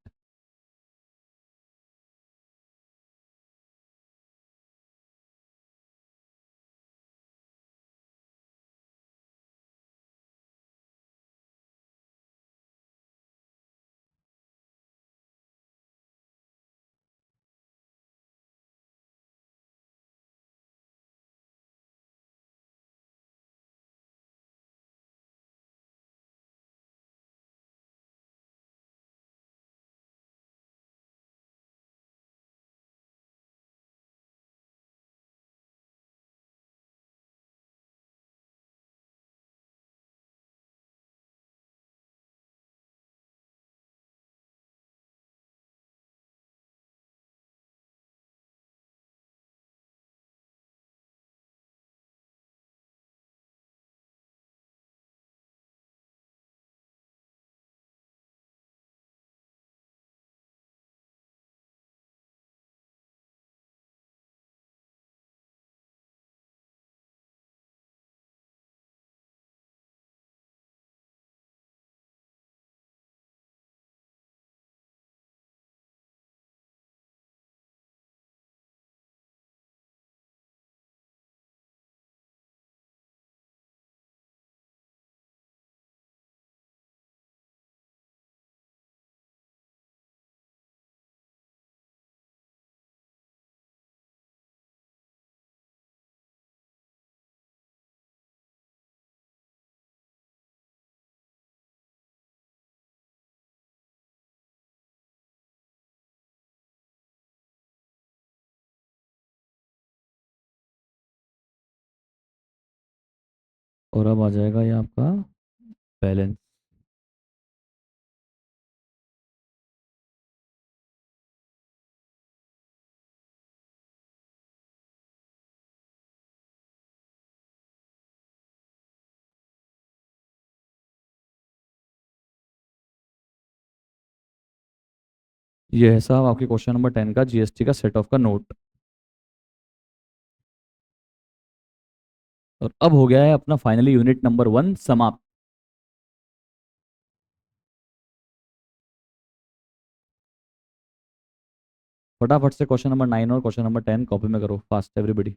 और अब आ जाएगा ये आपका बैलेंस। ये है साहब आपके क्वेश्चन नंबर 10 का जीएसटी का सेट ऑफ का नोट। और अब हो गया है अपना फाइनली यूनिट नंबर 1 समाप्त। फटाफट से क्वेश्चन नंबर 9 और क्वेश्चन नंबर 10 कॉपी में करो फास्ट एवरीबडी।